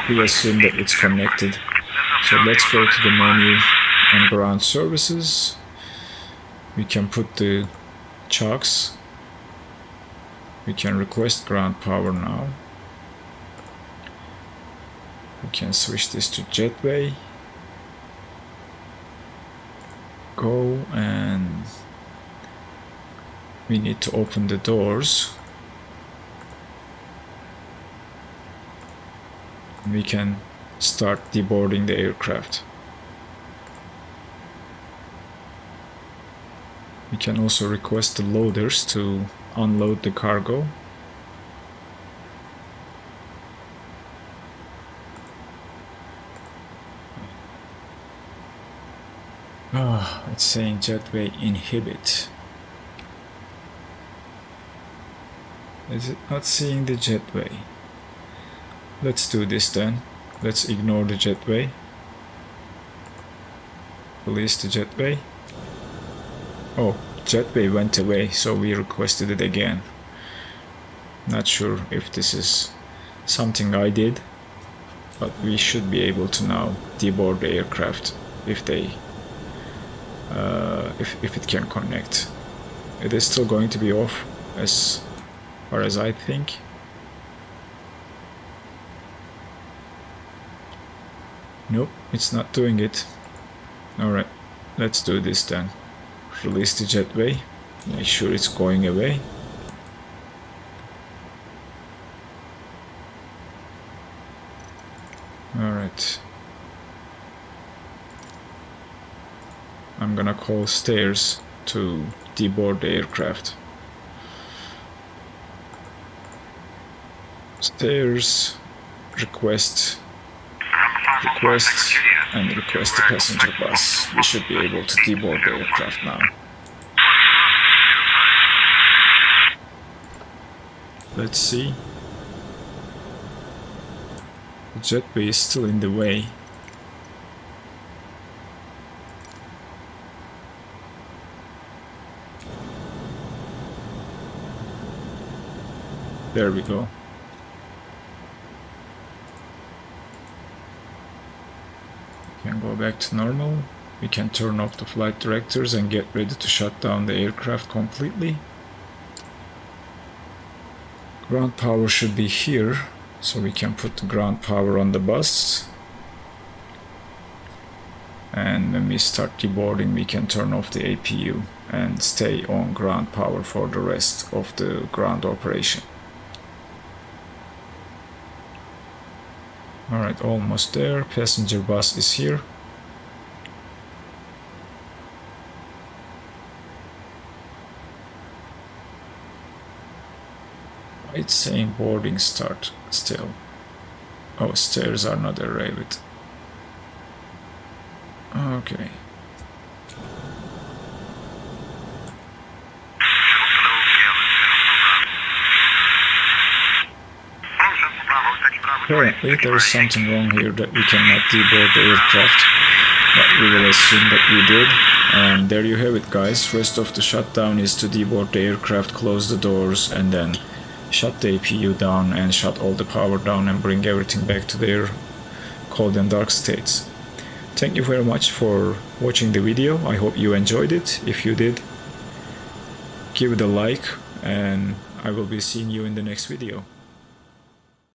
we assume that it's connected. So let's go to the menu and ground services. We can put the chocks. We can request ground power now. We can switch this to jetway. Go, and we need to open the doors. We can start deboarding the aircraft. We can also request the loaders to unload the cargo. It's saying jetway inhibit. Is it not seeing the jetway? Let's do this then. Let's ignore the jetway. Release the jetway. Oh, jetway went away, so we requested it again. Not sure if this is something I did, but we should be able to now deboard the aircraft if they if it can connect. It is still going to be off as far as I think. Nope, it's not doing it. Alright, let's do this then. Release the jetway, make sure it's going away. Alright. I'm gonna call stairs to deboard the aircraft. Stairs, request and request the passenger bus. We should be able to deboard the aircraft now. Let's see. The jetway is still in the way. There we go. We can go back to normal. We can turn off the flight directors and get ready to shut down the aircraft completely. Ground power should be here, so we can put the ground power on the bus. And when we start deboarding, we can turn off the APU and stay on ground power for the rest of the ground operation. Alright, almost there. Passenger bus is here. It's saying boarding start still. Oh, stairs are not arrived. Okay. Apparently there is something wrong here that we cannot deboard the aircraft, but we will assume that we did. And there you have it, guys. Rest of the shutdown is to deboard the aircraft, close the doors, and then shut the APU down and shut all the power down and bring everything back to their cold and dark states. Thank you very much for watching the video. I hope you enjoyed it. If you did, give it a like, and I will be seeing you in the next video.